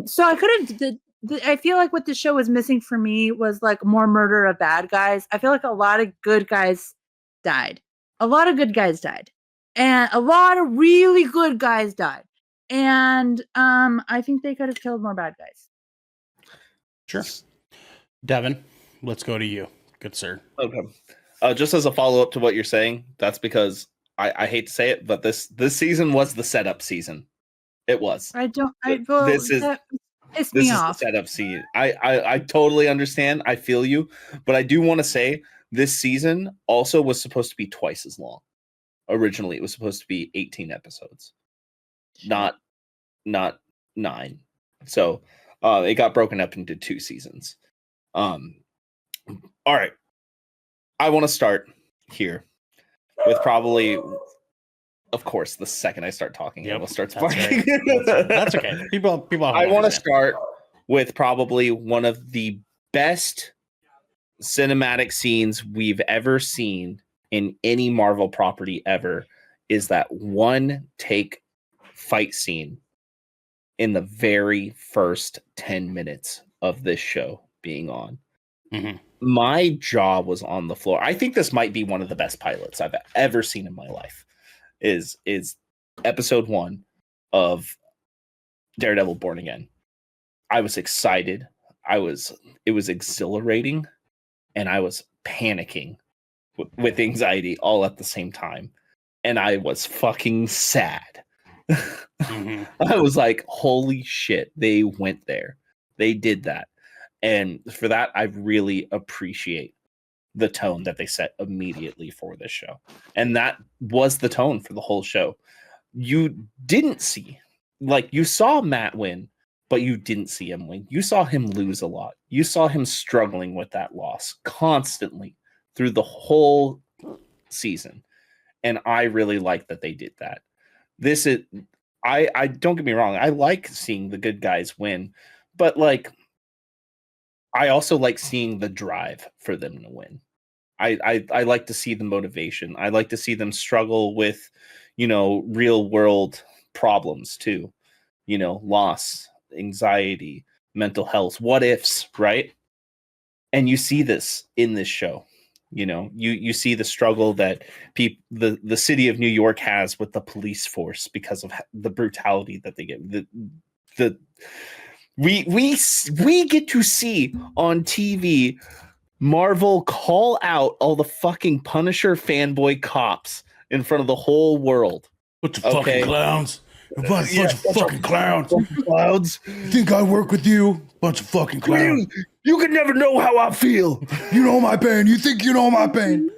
So I could have I feel like what the show was missing for me was like more murder of bad guys. I feel like a lot of good guys died. A lot of good guys died. And a lot of really good guys died. And I think they could have killed more bad guys. Sure. Devin, let's go to you. Good sir. Okay. Just as a follow up to what you're saying, that's because I hate to say it, but this season was the setup season. It was. This pissed me off. The setup scene. I totally understand. I feel you, but I do want to say this season also was supposed to be twice as long. Originally, it was supposed to be 18 episodes, not 9. So it got broken up into 2 seasons. All right, I want to start here with probably. Of course, the second I start talking, I will start sparking. That's okay. People. I want to start with probably one of the best cinematic scenes we've ever seen in any Marvel property ever. Is that one take fight scene in the very first 10 minutes of this show being on? Mm-hmm. My jaw was on the floor. I think this might be one of the best pilots I've ever seen in my life. Is episode 1 of Daredevil Born Again. I was excited. It was exhilarating, and I was panicking with anxiety all at the same time. And I was fucking sad. Mm-hmm. I was like, holy shit, they went there. They did that. And for that, I really appreciate the tone that they set immediately for this show. And that was the tone for the whole show. You didn't see, like, you saw Matt win, but you didn't see him win. You saw him lose a lot. You saw him struggling with that loss constantly through the whole season. And I really like that they did that. This is, I don't get me wrong, I like seeing the good guys win, but like, I also like seeing the drive for them to win. I like to see the motivation. I like to see them struggle with, real world problems too. Loss, anxiety, mental health, what ifs, right? And you see this in this show. You see the struggle that the city of New York has with the police force because of the brutality that they get. We get to see on TV Marvel call out all the fucking Punisher fanboy cops in front of the whole world. Bunch of fucking clowns. A bunch of fucking clowns. Clowns. You think I work with you? Bunch of fucking clowns. You can never know how I feel. You know my pain. You think you know my pain?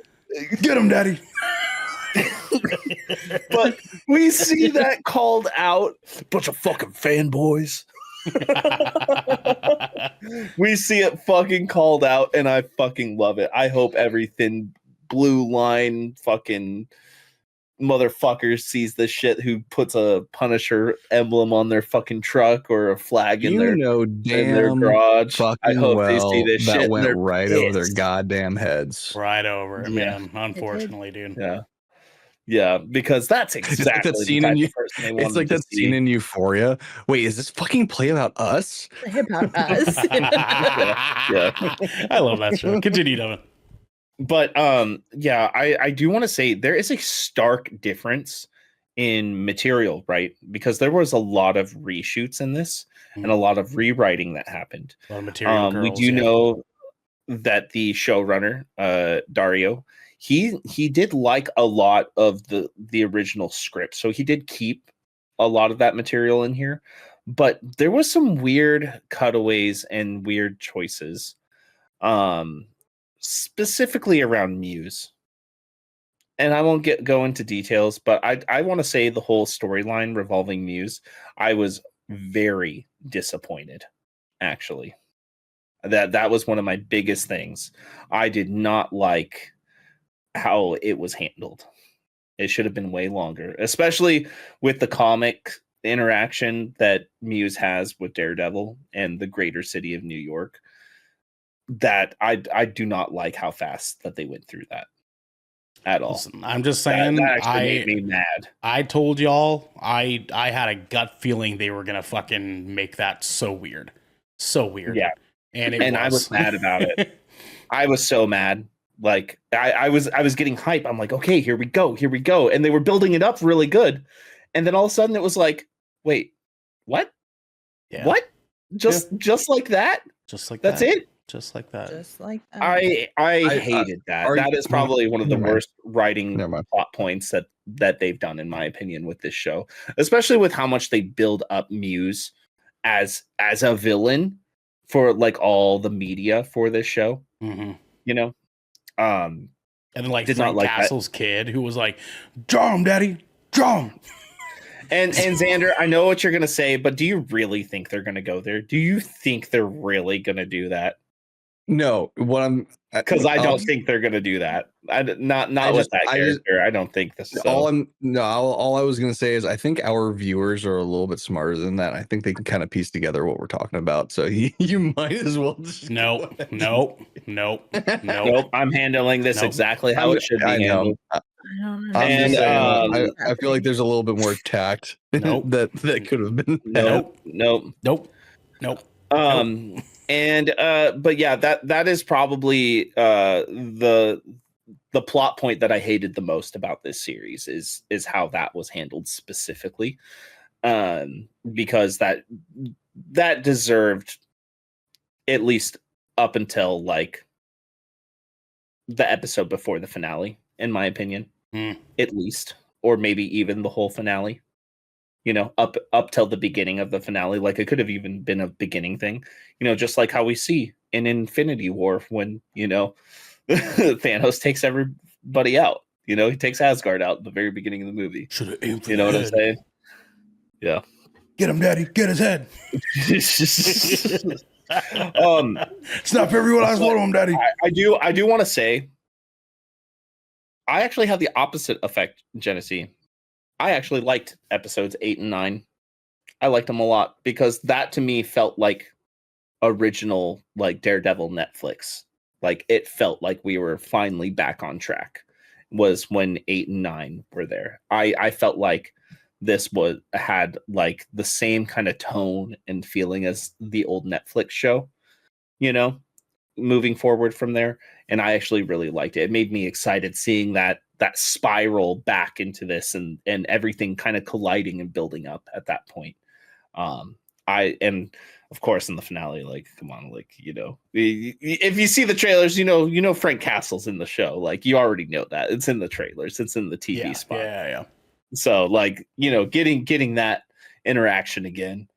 Get him, daddy. But we see that called out. Bunch of fucking fanboys. We see it fucking called out, and I fucking love it. I hope every thin blue line fucking motherfucker sees this shit who puts a Punisher emblem on their fucking truck or a flag in their garage. I hope they see this that shit. Went right over their goddamn heads. Right over it, man. Unfortunately, dude. Yeah, because that's exactly the scene in it's like that scene in Euphoria. Wait, is this fucking play about us? About us. Yeah. I love that show. Continue, Devin. But I do want to say there is a stark difference in material, right? Because there was a lot of reshoots in this and a lot of rewriting that happened. A lot of material girls, we do know that the showrunner, Dario, he did like a lot of the original script. So he did keep a lot of that material in here. But there was some weird cutaways and weird choices. Specifically around Muse. And I won't go into details, but I want to say the whole storyline revolving Muse, I was very disappointed, actually. That was one of my biggest things. I did not like how it was handled. It should have been way longer, especially with the comic interaction that Muse has with Daredevil and the greater city of New York. That I do not like how fast that they went through that at all. Listen, I'm just saying, that actually made me mad. I told y'all I had a gut feeling they were gonna fucking make that so weird. Yeah, and I was mad about it. I was so mad. Like I was getting hype. I'm like, okay, here we go, and they were building it up really good, and then all of a sudden it was like, wait, what? Yeah. What? Just like that? Just like that's that. it? Just like that. I hated that. That is probably one of the worst writing plot points that they've done, in my opinion, with this show. Especially with how much they build up Muse as a villain for like all the media for this show. Mm-hmm. You know? And then like did Frank not like Castle's kid who was like, draw him, daddy, draw him. And Xander, I know what you're gonna say, but do you really think they're gonna go there? Do you think they're really gonna do that? No, because I don't think they're gonna do that. Not with that character. I don't think this. So. All I was gonna say is I think our viewers are a little bit smarter than that. I think they can kind of piece together what we're talking about. So you might as well just nope. I'm handling this exactly how it should be handled. And I feel like there's a little bit more tact. that could have been. Nope. And but yeah, that is probably the plot point that I hated the most about this series is how that was handled specifically, because that deserved, at least up until like the episode before the finale, in my opinion, at least, or maybe even the whole finale. You know, up till the beginning of the finale, like it could have even been a beginning thing, you know, just like how we see in Infinity War when, you know, Thanos takes everybody out. You know, he takes Asgard out at the very beginning of the movie. You know what I'm saying? Yeah. Get him, daddy. Get his head. Snap everyone eyes one of them, daddy. I do want to say, I actually have the opposite effect, Jenesy. I actually liked episodes 8 and 9. I liked them a lot because that to me felt like original, like Daredevil Netflix. Like it felt like we were finally back on track. Was when 8 and 9 were there. I felt like this had like the same kind of tone and feeling as the old Netflix show, you know, moving forward from there, and I actually really liked it. It made me excited seeing that spiral back into this and everything kind of colliding and building up at that point. And of course in the finale, like, come on, like, you know, if you see the trailers, you know Frank Castle's in the show. Like, you already know that it's in the trailers, it's in the TV spot. Yeah. So, like, you know, getting that interaction again,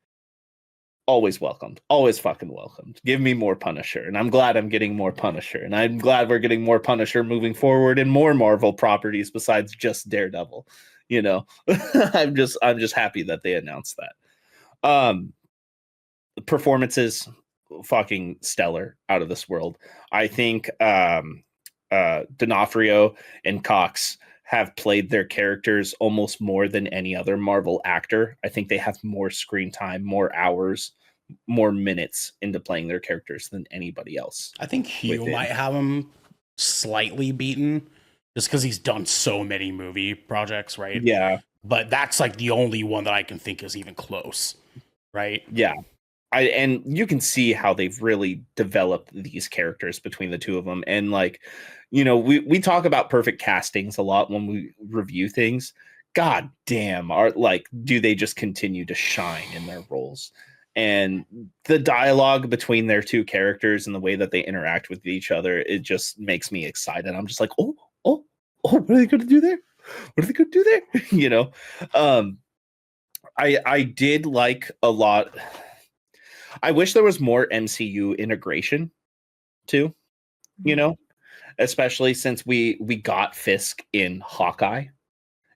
always welcomed, always fucking welcomed. Give me more Punisher, and I'm glad I'm getting more Punisher, and I'm glad we're getting more Punisher moving forward and more Marvel properties besides just Daredevil. You know, I'm just happy that they announced that. Performances, fucking stellar, out of this world. I think D'Onofrio and Cox have played their characters almost more than any other Marvel actor. I think they have more screen time, more hours, more minutes into playing their characters than anybody else. I think Hugh might have him slightly beaten just because he's done so many movie projects, right? Yeah. But that's like the only one that I can think is even close, right? Yeah. And you can see how they've really developed these characters between the two of them. And, like, you know, we talk about perfect castings a lot when we review things. God damn, do they just continue to shine in their roles? And the dialogue between their two characters and the way that they interact with each other, it just makes me excited. I'm just like, oh, what are they going to do there? What are they going to do there? You know, I did like a lot. I wish there was more MCU integration too, you know, especially since we got Fisk in Hawkeye.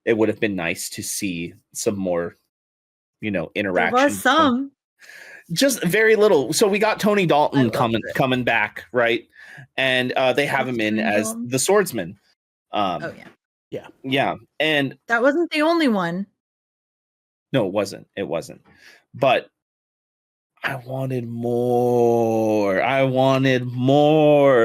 It would have been nice to see some more, you know, interaction. There was some. Just very little. So we got Tony Dalton coming back, right? And they have him in as the swordsman. Yeah. And that wasn't the only one. No, it wasn't. But I wanted more.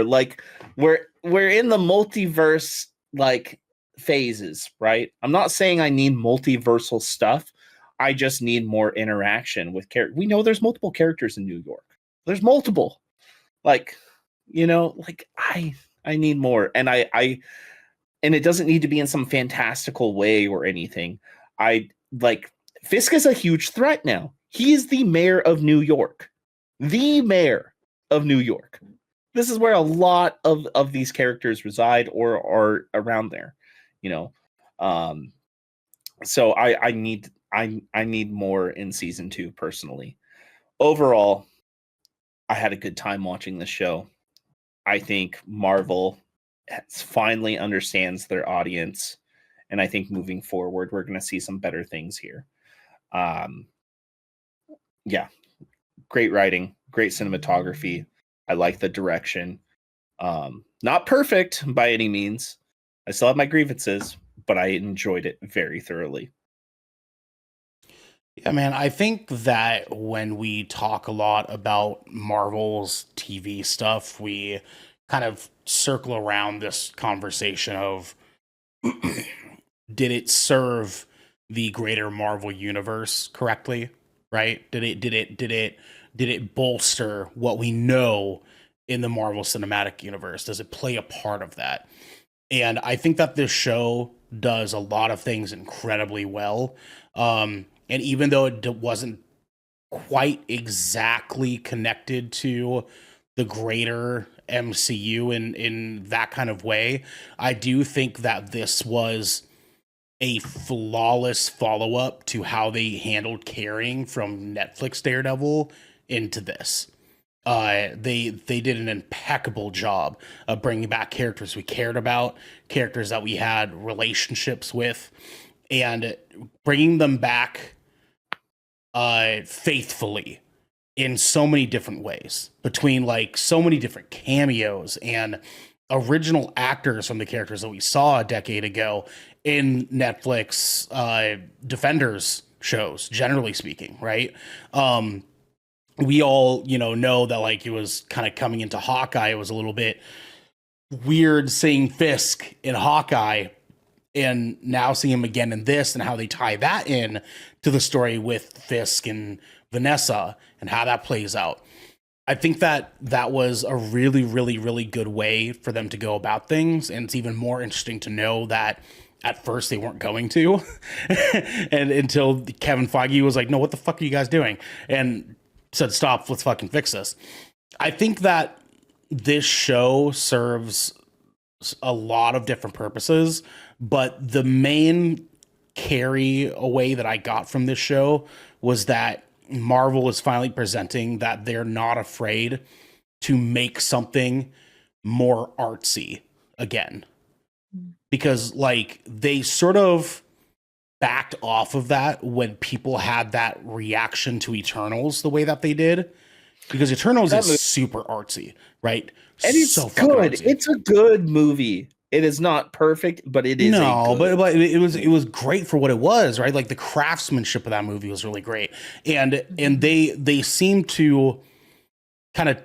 Like, we're in the multiverse, like, phases, right? I'm not saying I need multiversal stuff. I just need more interaction with characters. We know there's multiple characters in New York. There's multiple. Like, you know, like, I need more. And and it doesn't need to be in some fantastical way or anything. Fisk is a huge threat now. He is the mayor of New York. The mayor of New York. This is where a lot of these characters reside or are around there, you know. So I need more in season 2 personally. Overall, I had a good time watching this show. I think Marvel finally understands their audience, and I think moving forward we're going to see some better things here. Yeah, great writing, great cinematography. I like the direction. Not perfect by any means. I still have my grievances, but I enjoyed it very thoroughly. Yeah, man, I think that when we talk a lot about Marvel's TV stuff, we kind of circle around this conversation of did it serve the greater Marvel universe correctly? Right? Did it bolster what we know in the Marvel Cinematic Universe? Does it play a part of that? And I think that this show does a lot of things incredibly well. And even though it wasn't quite exactly connected to the greater MCU in that kind of way, I do think that this was a flawless follow-up to how they handled carrying from Netflix Daredevil into this. They did an impeccable job of bringing back characters we cared about, characters that we had relationships with, and bringing them back faithfully in so many different ways, between like so many different cameos and original actors from the characters that we saw a decade ago in Netflix Defenders shows, generally speaking, right? We all, know that like it was kind of coming into Hawkeye. It was a little bit weird seeing Fisk in Hawkeye and now seeing him again in this and how they tie that in to the story with Fisk and Vanessa and how that plays out. I think that was a really, really, really good way for them to go about things. And it's even more interesting to know that at first they weren't going to. And until Kevin Feige was like, no, what the fuck are you guys doing? And said, stop, let's fucking fix this. I think that this show serves a lot of different purposes, but the main carry away that I got from this show was that Marvel is finally presenting that they're not afraid to make something more artsy again. Because like they sort of backed off of that when people had that reaction to Eternals the way that they did. Because Eternals is super artsy, right? And it's so good. It's a good movie. It is not perfect, but it is but it was great for what it was, right? Like the craftsmanship of that movie was really great. And they seem to kind of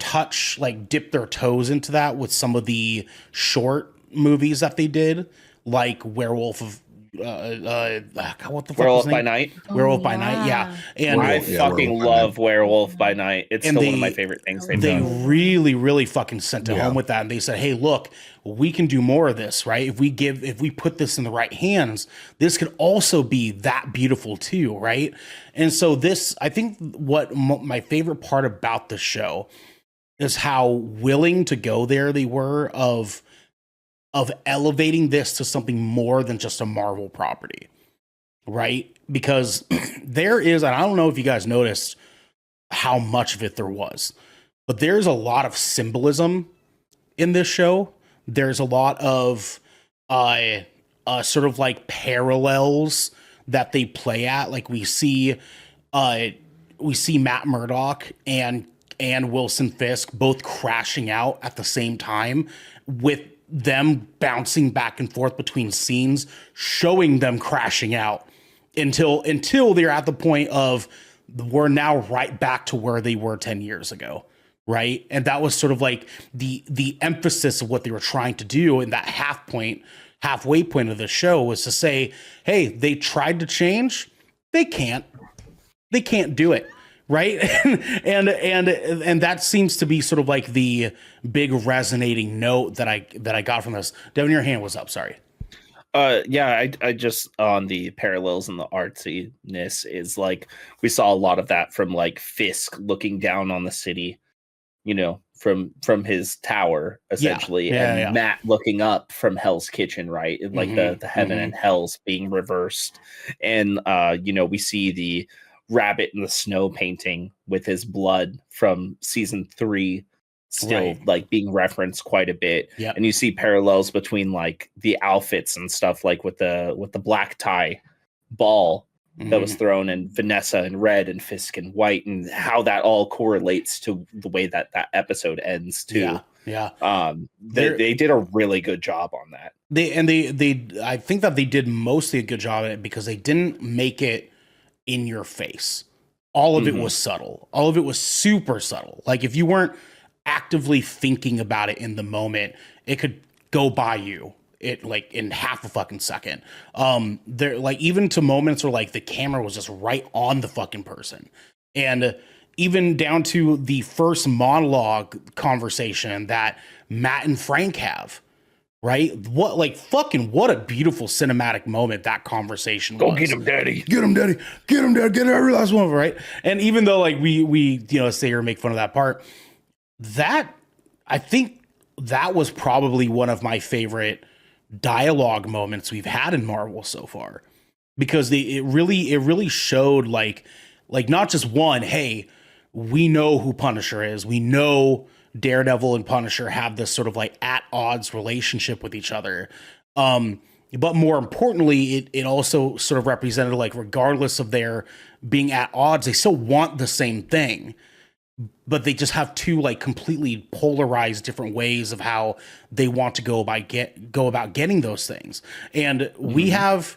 dip their toes into that with some of the short movies that they did, like Werewolf of what the fuck Werewolf by Night. Werewolf by Night, yeah. And I fucking love Werewolf by Night. It's still one of my favorite things they've done. They really, really fucking sent it home with that, and they said, "Hey, look, we can do more of this, right? If we put this in the right hands, this could also be that beautiful too, right?" And so this, I think, what my favorite part about the show is how willing to go there they were of elevating this to something more than just a Marvel property, right? Because there is, and I don't know if you guys noticed how much of it there was, but there's a lot of symbolism in this show. There's a lot of sort of like parallels that they play at. Like we see Matt Murdock and Wilson Fisk both crashing out at the same time, with them bouncing back and forth between scenes, showing them crashing out until they're at the point of we're now right back to where they were 10 years ago. Right. And that was sort of like the emphasis of what they were trying to do in that halfway point of the show, was to say, hey, they tried to change. They can't do it. Right. and that seems to be sort of like the big resonating note that I got from this. Devin, your hand was up. Sorry. I just, on the parallels and the artsiness, is like we saw a lot of that from like Fisk looking down on the city, you know, from his tower essentially, and Matt looking up from Hell's Kitchen, right? Like the heaven and hell's being reversed, and we see the rabbit in the snow painting with his blood from season 3 still like being referenced quite a bit. And you see parallels between like the outfits and stuff, like with the black tie ball that was thrown, and Vanessa in red and Fisk in white, and how that all correlates to the way that episode ends too. They did a really good job on that. I think that they did mostly a good job at it because they didn't make it in your face. All of it was subtle. All of it was super subtle. Like if you weren't actively thinking about it in the moment, it could go by you like in half a fucking second. There, like, even to moments where like the camera was just right on the fucking person, and even down to the first monologue conversation that Matt and Frank have. Right? What a beautiful cinematic moment that conversation was. Go get him, daddy. Get him, daddy. Get him, dad. Get every last one of them, right? And even though like we say or make fun of that part, that I think that was probably one of my favorite dialogue moments we've had in Marvel so far, because it really showed like not just one, hey, we know who Punisher is, we know Daredevil and Punisher have this sort of like at odds relationship with each other. But more importantly, it also sort of represented like, regardless of their being at odds, they still want the same thing, but they just have two like completely polarized different ways of how they want to go about getting those things. And we have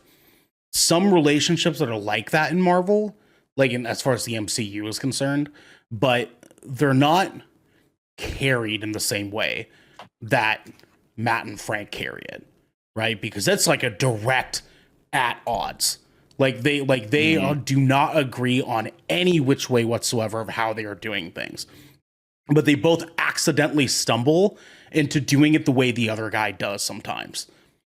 some relationships that are like that in Marvel, like as far as the MCU is concerned, but they're not carried in the same way that Matt and Frank carry it, right? Because that's like a direct at odds. Like they do not agree on any which way whatsoever of how they are doing things. but they both accidentally stumble into doing it the way the other guy does sometimes.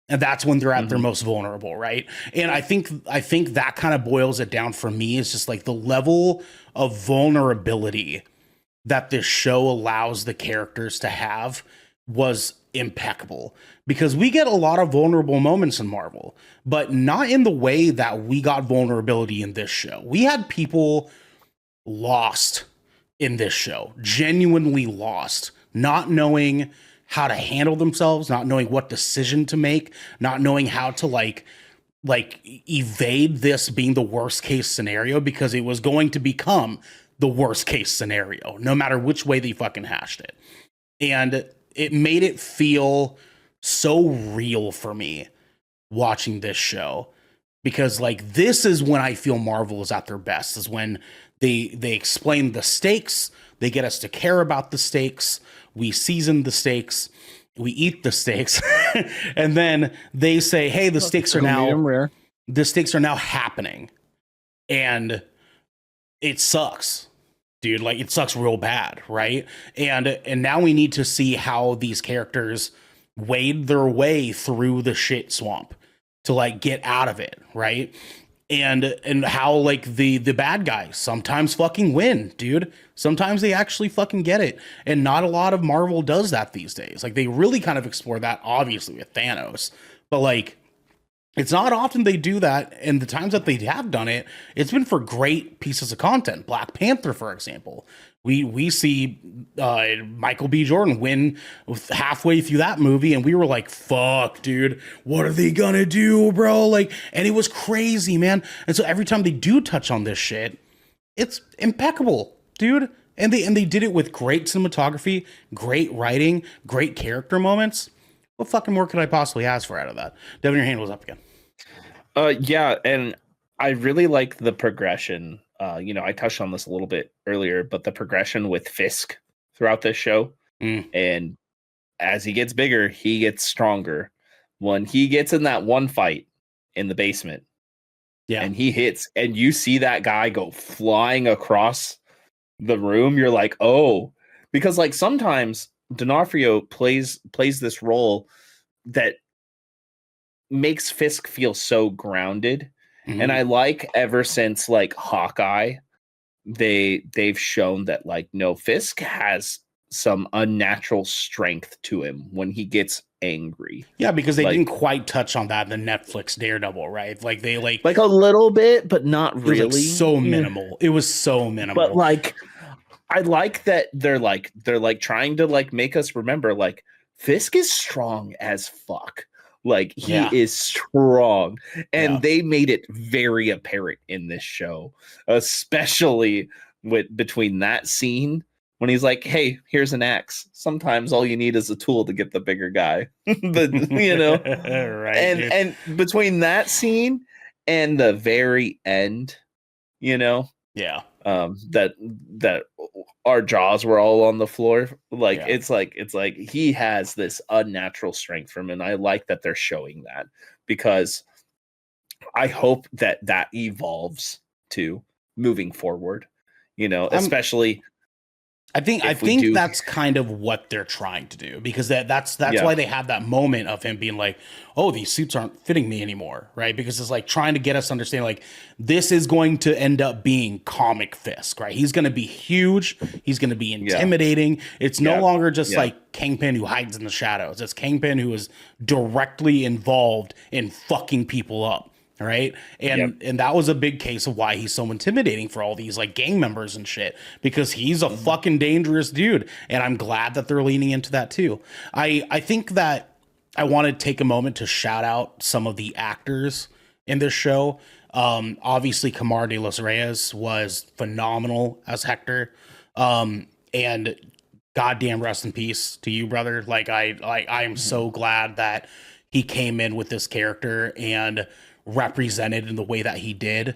And that's when they're at their most vulnerable, right? And I think that kind of boils it down for me. Is just like the level of vulnerability that this show allows the characters to have was impeccable, because we get a lot of vulnerable moments in Marvel, but not in the way that we got vulnerability in this show. We had people lost in this show, genuinely lost, not knowing how to handle themselves, not knowing what decision to make, not knowing how to like evade this being the worst case scenario, because it was going to become the worst case scenario, no matter which way they fucking hashed it. And it made it feel so real for me watching this show, because like this is when I feel Marvel is at their best, is when they explain the stakes, they get us to care about the stakes, we season the steaks, we eat the steaks, and then they say, "Hey, the steaks are now happening," and it sucks, dude. Like it sucks real bad, right? And now we need to see how these characters wade their way through the shit swamp to like get out of it, right? And how like the bad guys sometimes fucking win, dude. Sometimes they actually fucking get it. And not a lot of Marvel does that these days. Like they really kind of explore that obviously with Thanos, but like it's not often they do that. And the times that they have done it, it's been for great pieces of content. Black Panther, for example. We see Michael B. Jordan win halfway through that movie, and we were like, "Fuck, dude, what are they gonna do, bro?" Like, and it was crazy, man. And so every time they do touch on this shit, it's impeccable, dude. And they did it with great cinematography, great writing, great character moments. What fucking more could I possibly ask for out of that? Devin, your hand was up again. Yeah, and I really like the progression. I touched on this a little bit earlier, but the progression with Fisk throughout this show. And as he gets bigger, he gets stronger. When he gets in that one fight in the basement, and he hits, and you see that guy go flying across the room, you're like, oh, because like sometimes D'Onofrio plays this role that makes Fisk feel so grounded. And I like ever since like Hawkeye, they've shown that like no, Fisk has some unnatural strength to him when he gets angry. Yeah, because they didn't quite touch on that in the Netflix Daredevil, right? Like they like a little bit, but not really. It was like so minimal. It was so minimal. But like I like that they're like trying to like make us remember like Fisk is strong as fuck. Like he is strong, and they made it very apparent in this show, especially between that scene when he's like, "Hey, here's an axe. Sometimes all you need is a tool to get the bigger guy." Right? And between that scene and the very end, that our jaws were all on the floor. It's like he has this unnatural strength from him, and I like that they're showing that, because I hope that evolves to moving forward, especially I think that's kind of what they're trying to do, because that's why they have that moment of him being like, "Oh, these suits aren't fitting me anymore," right? Because it's like trying to get us to understand like this is going to end up being comic Fisk, right? He's going to be huge. He's going to be intimidating. It's no longer just like Kingpin who hides in the shadows. It's Kingpin who is directly involved in fucking people up. Right. And that was a big case of why he's so intimidating for all these like gang members and shit, because he's a fucking dangerous dude. And I'm glad that they're leaning into that, too. I think that I want to take a moment to shout out some of the actors in this show. Obviously, Camar de los Reyes was phenomenal as Hector. And goddamn rest in peace to you, brother. Like I am so glad that he came in with this character and represented in the way that he did,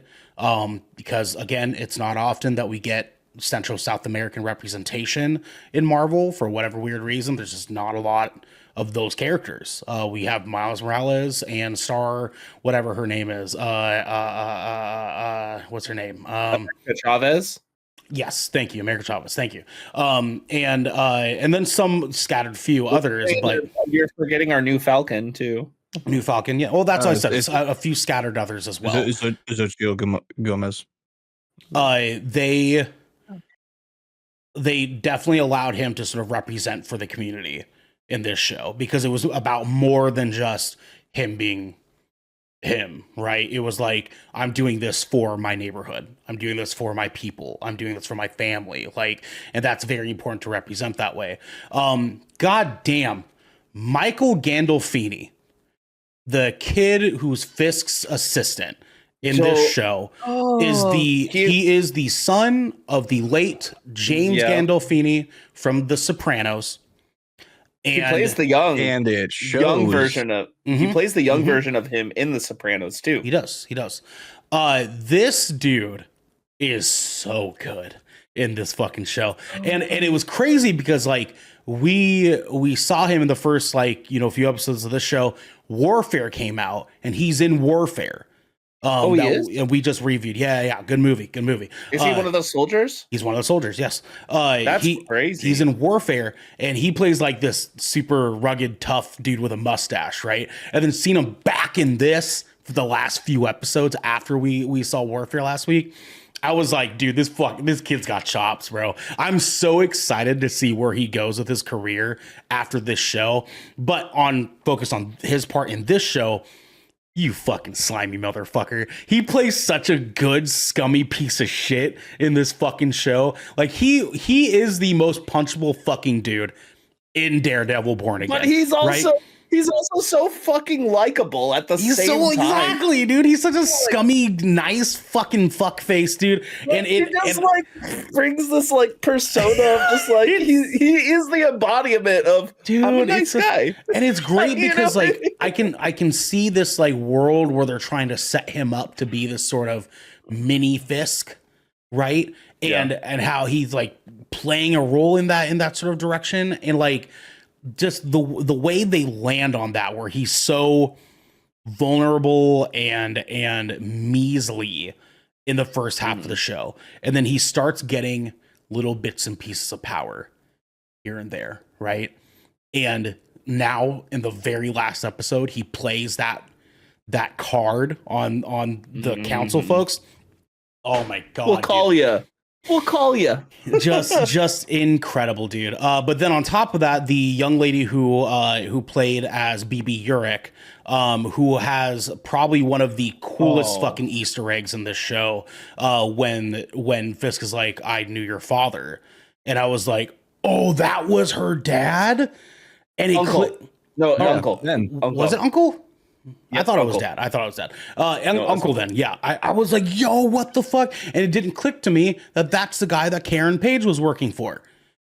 because again, it's not often that we get Central South American representation in Marvel. For whatever weird reason, there's just not a lot of those characters. We have Miles Morales and Star, whatever her name is, what's her name, Chavez. Yes, thank you, American Chavez. Thank you. And then some scattered few others, but you're forgetting our new Falcon too. New Falcon, yeah. Well, that's what I said. It's- A few scattered others as well. Is it Gio Gomez? They definitely allowed him to sort of represent for the community in this show because it was about more than just him being him, right? It was like, I'm doing this for my neighborhood. I'm doing this for my people. I'm doing this for my family. Like, and that's very important to represent that way. God damn, Michael Gandolfini, the kid who's Fisk's assistant in this show, he is the son of the late James Gandolfini from The Sopranos. And he plays the young version of he plays the young version of him in The Sopranos too. He does. This dude is so good in this fucking show. And it was crazy because like we saw him in the first few episodes of this show. Warfare came out and he's in Warfare. He is? And we just reviewed. Yeah. Good movie. Is he one of those soldiers? He's one of those soldiers. Yes. That's crazy. He's in Warfare and he plays like this super rugged, tough dude with a mustache, right? And then seen him back in this for the last few episodes after we saw Warfare last week. I was like, dude, this kid's got chops, bro. I'm so excited to see where he goes with his career after this show. But focus on his part in this show. You fucking slimy motherfucker. He plays such a good, scummy piece of shit in this fucking show. Like, he is the most punchable fucking dude in Daredevil Born Again. But he's also so fucking likable at the same time. Exactly, dude. He's such a scummy, nice fucking fuckface, dude. And he brings this like persona of just like he is the embodiment of dude, I'm a nice guy. And it's great because like I can see this like world where they're trying to set him up to be this sort of mini Fisk, right? And how he's like playing a role in that sort of direction, and like just the way they land on that, where he's so vulnerable and measly in the first half of the show, and then he starts getting little bits and pieces of power here and there, right? And now in the very last episode, he plays that card on the council folks. Oh my god! We'll call you. just incredible, dude. But then on top of that, the young lady who played as BB Urich, who has probably one of the coolest fucking Easter eggs in this show, when Fisk is like, "I knew your father," and I was like, "Oh, that was her dad." And he uncle. Uncle. Was it uncle? Yes, I thought it was dad. Uncle then. Yeah. I was like, yo, what the fuck? And it didn't click to me that that's the guy that Karen Page was working for.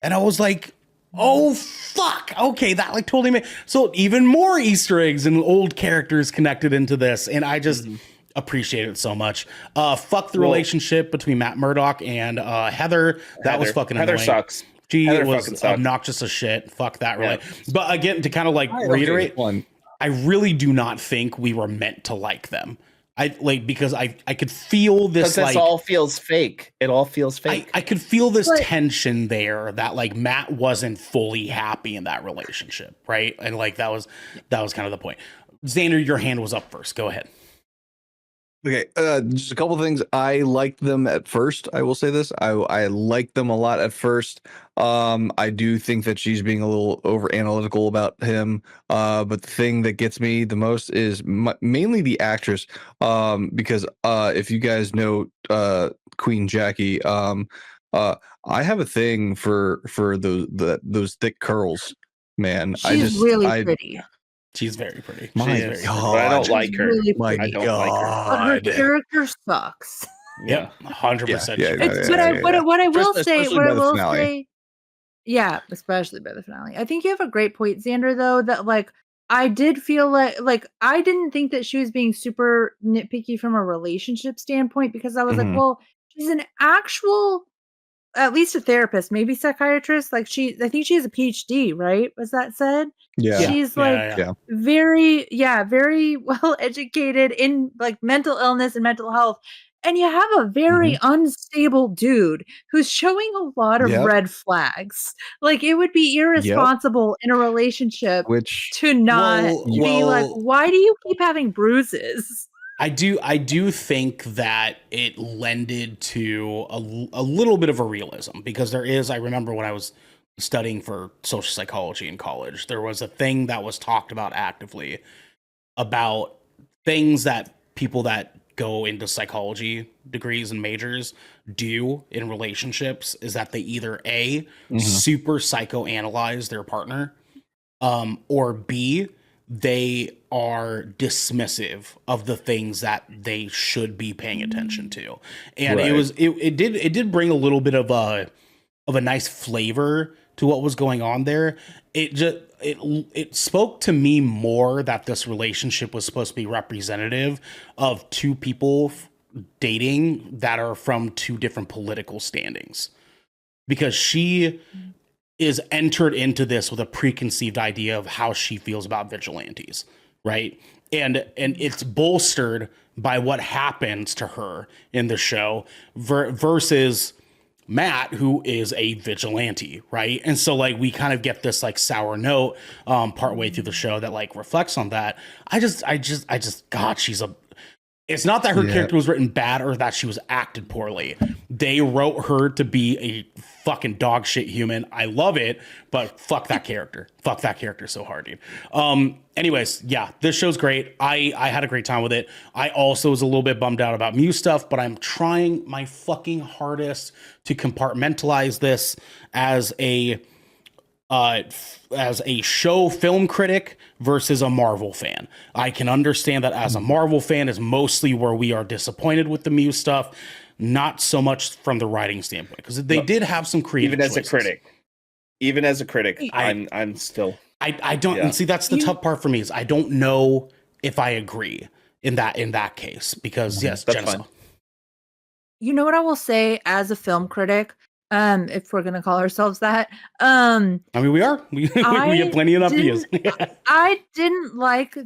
And I was like, oh, fuck. Okay. That like totally made. So even more Easter eggs and old characters connected into this. And I just appreciate it so much. Fuck the relationship between Matt Murdock and Heather. That was fucking annoying. Heather sucks. She was obnoxious as shit. Fuck that. Really. But again, to kind of like reiterate, I really do not think we were meant to like them. Because I could feel this, like, all feels fake. It all feels fake. I could feel this tension there that like Matt wasn't fully happy in that relationship, right? And like that was kind of the point. Xander, your hand was up first. Go ahead. Okay, just a couple of things. I liked them at first. I will say this. I liked them a lot at first. I do think that she's being a little over analytical about him. But the thing that gets me the most is mainly the actress. Because if you guys know Queen Jackie, I have a thing for those thick curls, man. She's really pretty. She's very pretty. My God. But I don't like her. Really I don't like her. But her character sucks. Yeah, 100%. What I will say, especially by the finale. I think you have a great point, Xander, though, that like I did feel like I didn't think that she was being super nitpicky from a relationship standpoint, because I was like, well, she's an actual, at least a therapist, maybe psychiatrist. Like I think she has a PhD, right? Was that said? Yeah. She's very well educated in like mental illness and mental health. And you have a very unstable dude who's showing a lot of red flags. Like, it would be irresponsible in a relationship to not be like, why do you keep having bruises? I do think that it lended to a little bit of a realism, because I remember when I was studying for social psychology in college, there was a thing that was talked about actively about things that people that go into psychology degrees and majors do in relationships, is that they either super psychoanalyze their partner, or B, they are dismissive of the things that they should be paying attention to. And it did bring a little bit of a nice flavor to what was going on there. It spoke to me more that this relationship was supposed to be representative of two people dating that are from two different political standings, because she is entered into this with a preconceived idea of how she feels about vigilantes, right? And it's bolstered by what happens to her in the show versus Matt, who is a vigilante, right? And so like we kind of get this like sour note partway through the show that like reflects on that. God, it's not that her character was written bad or that she was acted poorly. They wrote her to be a fucking dog shit human. I love it, but fuck that character. Fuck that character so hard, dude. Anyways, yeah, this show's great. I had a great time with it. I also was a little bit bummed out about Muse stuff, but I'm trying my fucking hardest to compartmentalize this as a show film critic versus a Marvel fan. I can understand that as a Marvel fan is mostly where we are disappointed with the Muse stuff, not so much from the writing standpoint, because they did have some creative even as choices. Even as a critic, I'm still. I don't and see that's the tough part for me is I don't know if I agree in that case, because yes, that's Jenesy. fine. You know what I will say as a film critic, if we're gonna call ourselves that. I mean, we are. We get plenty enough views. I didn't like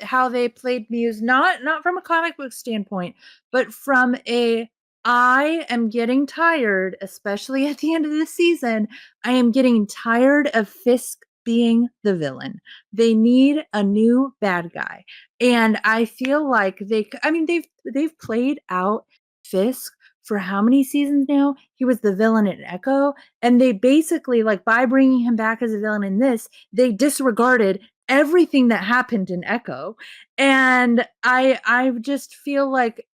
how they played Muse, not from a comic book standpoint, but from I am getting tired, especially at the end of the season. I am getting tired of Fisk being the villain. They need a new bad guy, and I feel like they've played out Fisk for how many seasons now? He was the villain in Echo, and they basically, like, by bringing him back as a villain in this, they disregarded everything that happened in Echo. And I just feel like,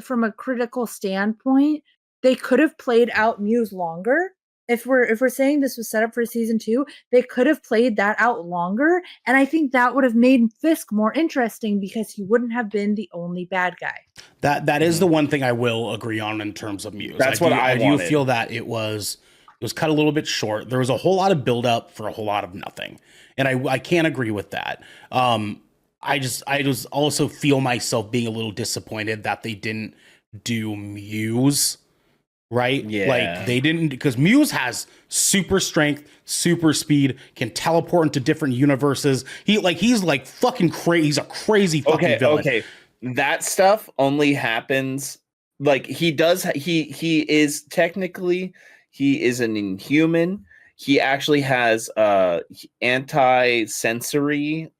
from a critical standpoint, they could have played out Muse longer. If we're saying this was set up for season 2, they could have played that out longer, and I think that would have made Fisk more interesting because he wouldn't have been the only bad guy. That is the one thing I will agree on in terms of Muse. I do feel that it was cut a little bit short. There was a whole lot of build up for a whole lot of nothing, and I can't agree with that. I just also feel myself being a little disappointed that they didn't do Muse. Right? Yeah. Like they didn't, because Muse has super strength, super speed, can teleport into different universes. He's like fucking crazy. He's a crazy fucking villain. Okay. That stuff only happens like he is technically an inhuman. He actually has anti-sensory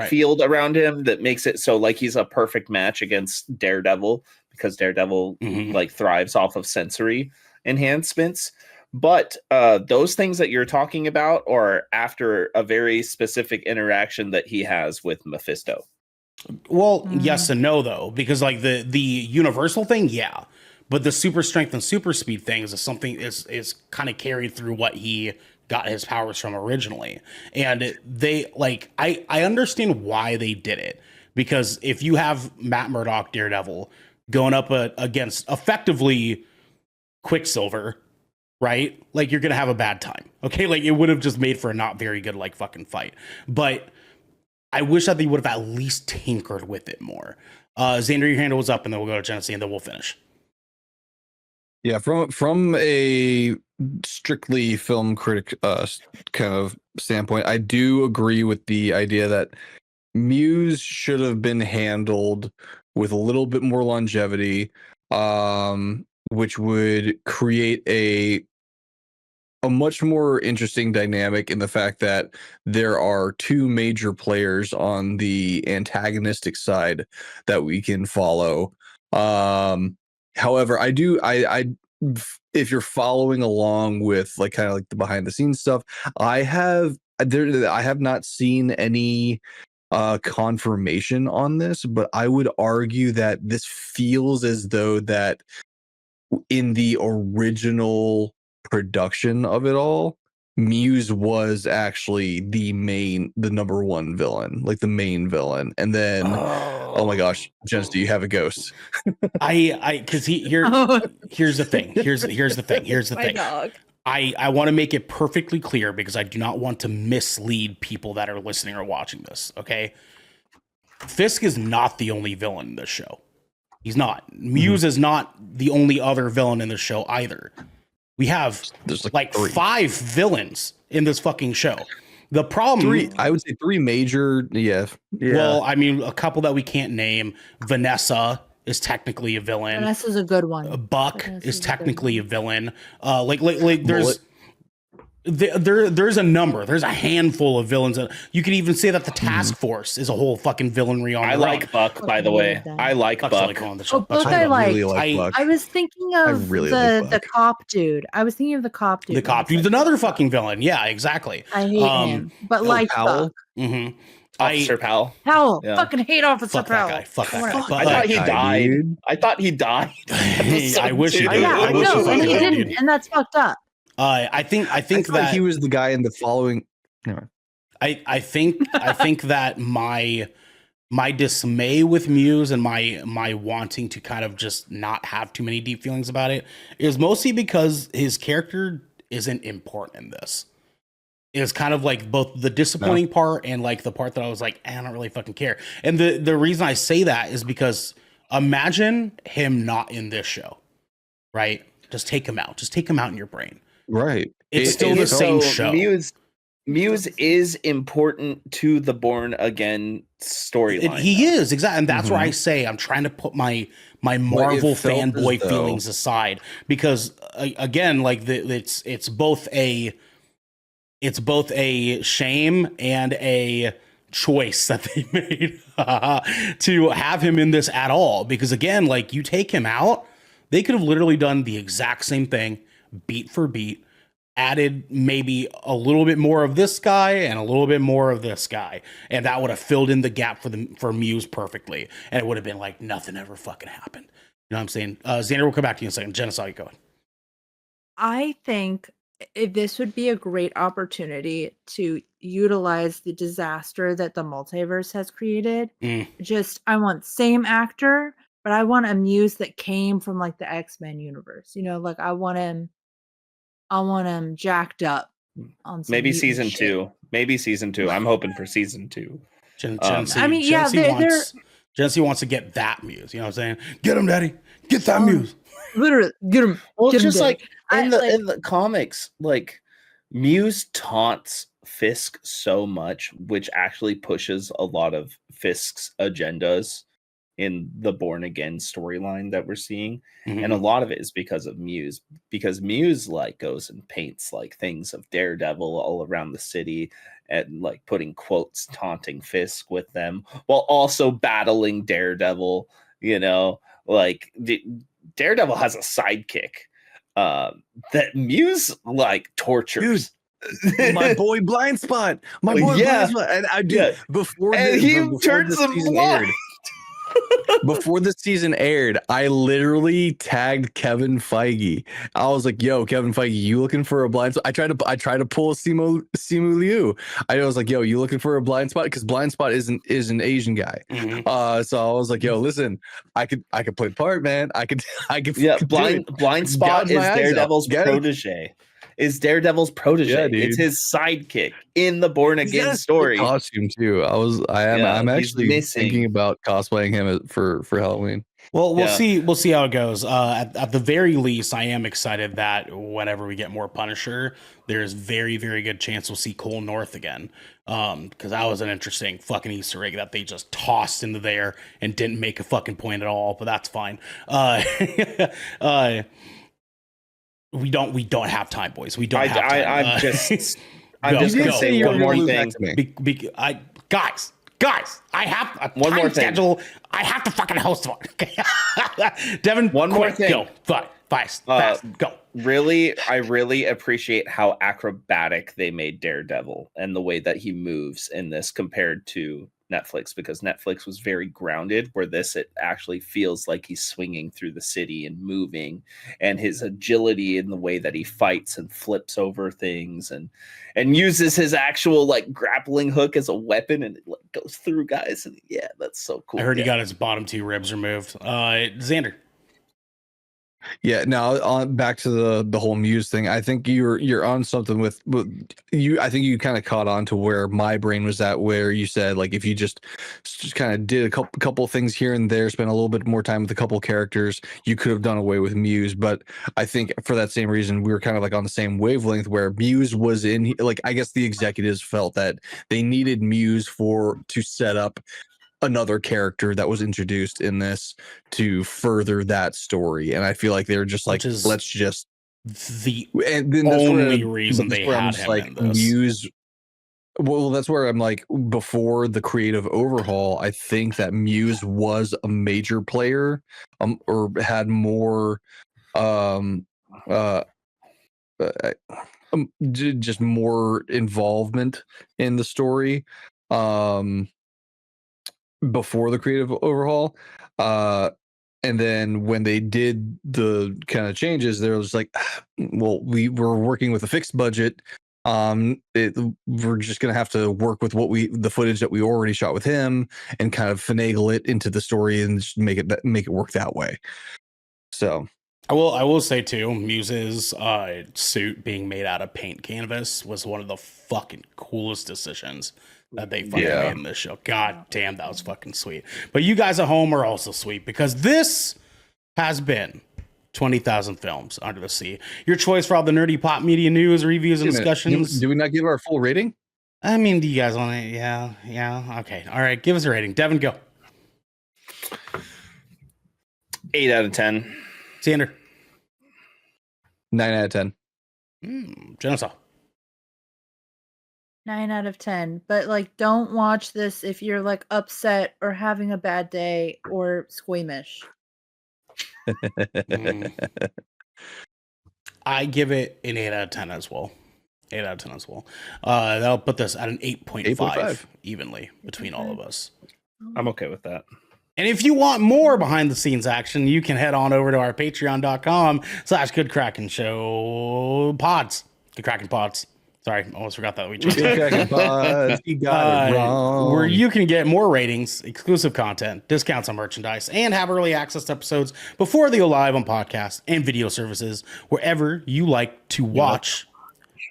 field around him that makes it so like he's a perfect match against Daredevil, because Daredevil like thrives off of sensory enhancements. But those things that you're talking about are after a very specific interaction that he has with Mephisto. Well, yes and no, though, because like the universal thing, yeah. But the super strength and super speed things is something is kind of carried through what he got his powers from originally. And they like I understand why they did it, because if you have Matt Murdock, Daredevil, going up against effectively Quicksilver, right? Like you're gonna have a bad time. Okay, like it would have just made for a not very good like fucking fight. But I wish that they would have at least tinkered with it more. Xander, your hand was up, and then we'll go to Jenesy, and then we'll finish. Yeah, from a strictly film critic kind of standpoint, I do agree with the idea that Muse should have been handled with a little bit more longevity, which would create a much more interesting dynamic in the fact that there are two major players on the antagonistic side that we can follow. However, I if you're following along with like kind of like the behind the scenes stuff, I have not seen any confirmation on this, but I would argue that this feels as though that in the original production of it all, Muse was actually the number one villain, like the main villain. And then, oh my gosh, Jens, do you have a ghost? Because here's the thing. Here's the thing. Dog. I want to make it perfectly clear because I do not want to mislead people that are listening or watching this. Okay, Fisk is not the only villain in this show. He's not. Muse is not the only other villain in the show either. We have like 5 villains in this fucking show. The problem, I would say 3 major. Yeah. Well, I mean, a couple that we can't name. Vanessa is technically a villain. Vanessa's a good one. Buck is technically a villain. Like there's. There's a number. There's a handful of villains. You could even say that the task force is a whole fucking villainry on. I like Buck, by the way. I like Buck. Buck I like. I was thinking of the cop dude. I was thinking of the cop dude. The cop dude's another fucking villain. Yeah, exactly. I hate him, but like Powell. Buck. Mm-hmm. Officer Powell. Yeah. Fucking hate Officer Powell. Fuck that guy. I thought he died. Dude. I thought he died. I wish he did. Yeah, I know, and he didn't, and that's fucked up. I think that he was the guy in the following. No. I think that my dismay with Muse and my wanting to kind of just not have too many deep feelings about it is mostly because his character isn't important in this. It's kind of like both the disappointing part and like the part that I was like, I don't really fucking care. And the reason I say that is because imagine him not in this show, right? Just take him out. Just take him out in your brain. Right. It's still the same show. Muse is important to the Born Again storyline. He is, exactly. And that's where I say I'm trying to put my Marvel fanboy feelings aside. Because again, like it's both a shame and a choice that they made to have him in this at all. Because again, like you take him out, they could have literally done the exact same thing, beat for beat, added maybe a little bit more of this guy and a little bit more of this guy, and that would have filled in the gap for Muse perfectly, and it would have been like nothing ever fucking happened. You know what I'm saying? Xander, we'll come back to you in a second. Jenesy, you go. I think this would be a great opportunity to utilize the disaster that the multiverse has created. I want same actor, but I want a Muse that came from like the X-Men universe. You know, like I want him jacked up on some maybe season shit. 2. Maybe season 2. I'm hoping for season 2. Jenesy wants to get that Muse. You know what I'm saying? Get him, Daddy. Get that Muse. Literally, get him. Well, get just him, like in the comics, like Muse taunts Fisk so much, which actually pushes a lot of Fisk's agendas in the Born Again storyline that we're seeing. And a lot of it is because of Muse, because Muse like goes and paints like things of Daredevil all around the city and like putting quotes taunting Fisk with them while also battling Daredevil. You know, like Daredevil has a sidekick that Muse like tortures. Dude, my boy Blind Spot. My boy Blind Spot. And I do before he turns him blind. Before the season aired, I literally tagged Kevin Feige. I was like, "Yo, Kevin Feige, you looking for a blind spot?" I tried to pull a Simu Liu. I was like, "Yo, you looking for a blind spot?" Because Blind Spot is an Asian guy. So I was like, "Yo, listen, I could play the part, man. I could." Yeah, Blind Spot is Daredevil's protege. Is Daredevil's protege. Yeah, it's his sidekick in the Born Again story. Costume too. I'm actually thinking about cosplaying him for Halloween. Well, we'll Yeah. see. We'll see how it goes. At the very least, I am excited that whenever we get more Punisher, there's very, very good chance we'll see Cole North again. Because that was an interesting fucking Easter egg that they just tossed into there and didn't make a fucking point at all. But that's fine. We don't have time, boys. We don't have time. I'm just Go. gonna say one more thing. Guys, I have a One time more thing. schedule. I have to fucking host one. Okay. Devin, One more quick, thing. Go. Fast. Go. I really appreciate how acrobatic they made Daredevil and the way that he moves in this compared to Netflix, because Netflix was very grounded, where it actually feels like he's swinging through the city and moving, and his agility in the way that he fights and flips over things and uses his actual like grappling hook as a weapon, and it like goes through guys. And yeah, that's so cool. I heard he got his bottom 2 ribs removed. Xander. Yeah, now on back to the whole Muse thing. I think you're on something with you. I think you kind of caught on to where my brain was at, where you said like if you just kind of did a couple things here and there, spent a little bit more time with a couple characters, you could have done away with Muse. But I think for that same reason, we were kind of like on the same wavelength, where Muse was in. Like I guess the executives felt that they needed Muse to set up another character that was introduced in this to further that story, and I feel like they're just like, let's just the and then only reason they had him like in this. Muse. Well, that's where I'm like, before the creative overhaul, I think that Muse was a major player, or had more, just more involvement in the story. Before the creative overhaul, and then when they did the kind of changes, there was like, well, we were working with a fixed budget. We're just gonna have to work with the footage that we already shot with him, and kind of finagle it into the story and just make it work that way. So I will say too, Muse's suit being made out of paint canvas was one of the fucking coolest decisions that they fucking made in this show. God damn, that was fucking sweet. But you guys at home are also sweet, because this has been 20,000 Films Under the Sea. Your choice for all the nerdy pop media news, reviews, and discussions. Do we not give our full rating? I mean, do you guys want it? Yeah. Okay. All right. Give us a rating. Devin, go. 8 out of 10. Xander. 9 out of 10. Jenesy. 9 out of 10. But like, don't watch this if you're like upset or having a bad day or squeamish. I give it an 8 out of 10 as well. 8 out of 10 as well. That'll put this at an 8.5 evenly between all of us. I'm okay with that. And if you want more behind the scenes action, you can head on over to our patreon.com/Good Kraken Show pods. Good Kraken pods. Sorry, almost forgot that we changed it. You got it wrong. Where you can get more ratings, exclusive content, discounts on merchandise, and have early access to episodes before they go live on podcasts and video services wherever you like to watch,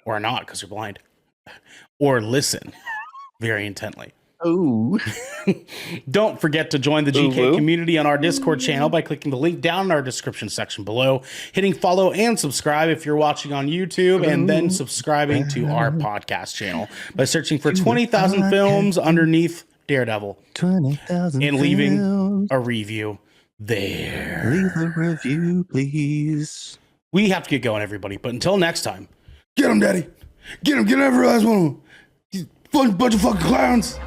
or not because you're blind, or listen very intently. Oh, Don't forget to join the GK community on our Discord channel by clicking the link down in our description section below, hitting follow and subscribe if you're watching on YouTube, and then subscribing to our podcast channel by searching for 20,000 Films underneath Daredevil 20,000 and leaving a review there. Leave a review, please. We have to get going, everybody, but until next time, get him, Daddy. Get him, every last one of them. Bunch of fucking clowns.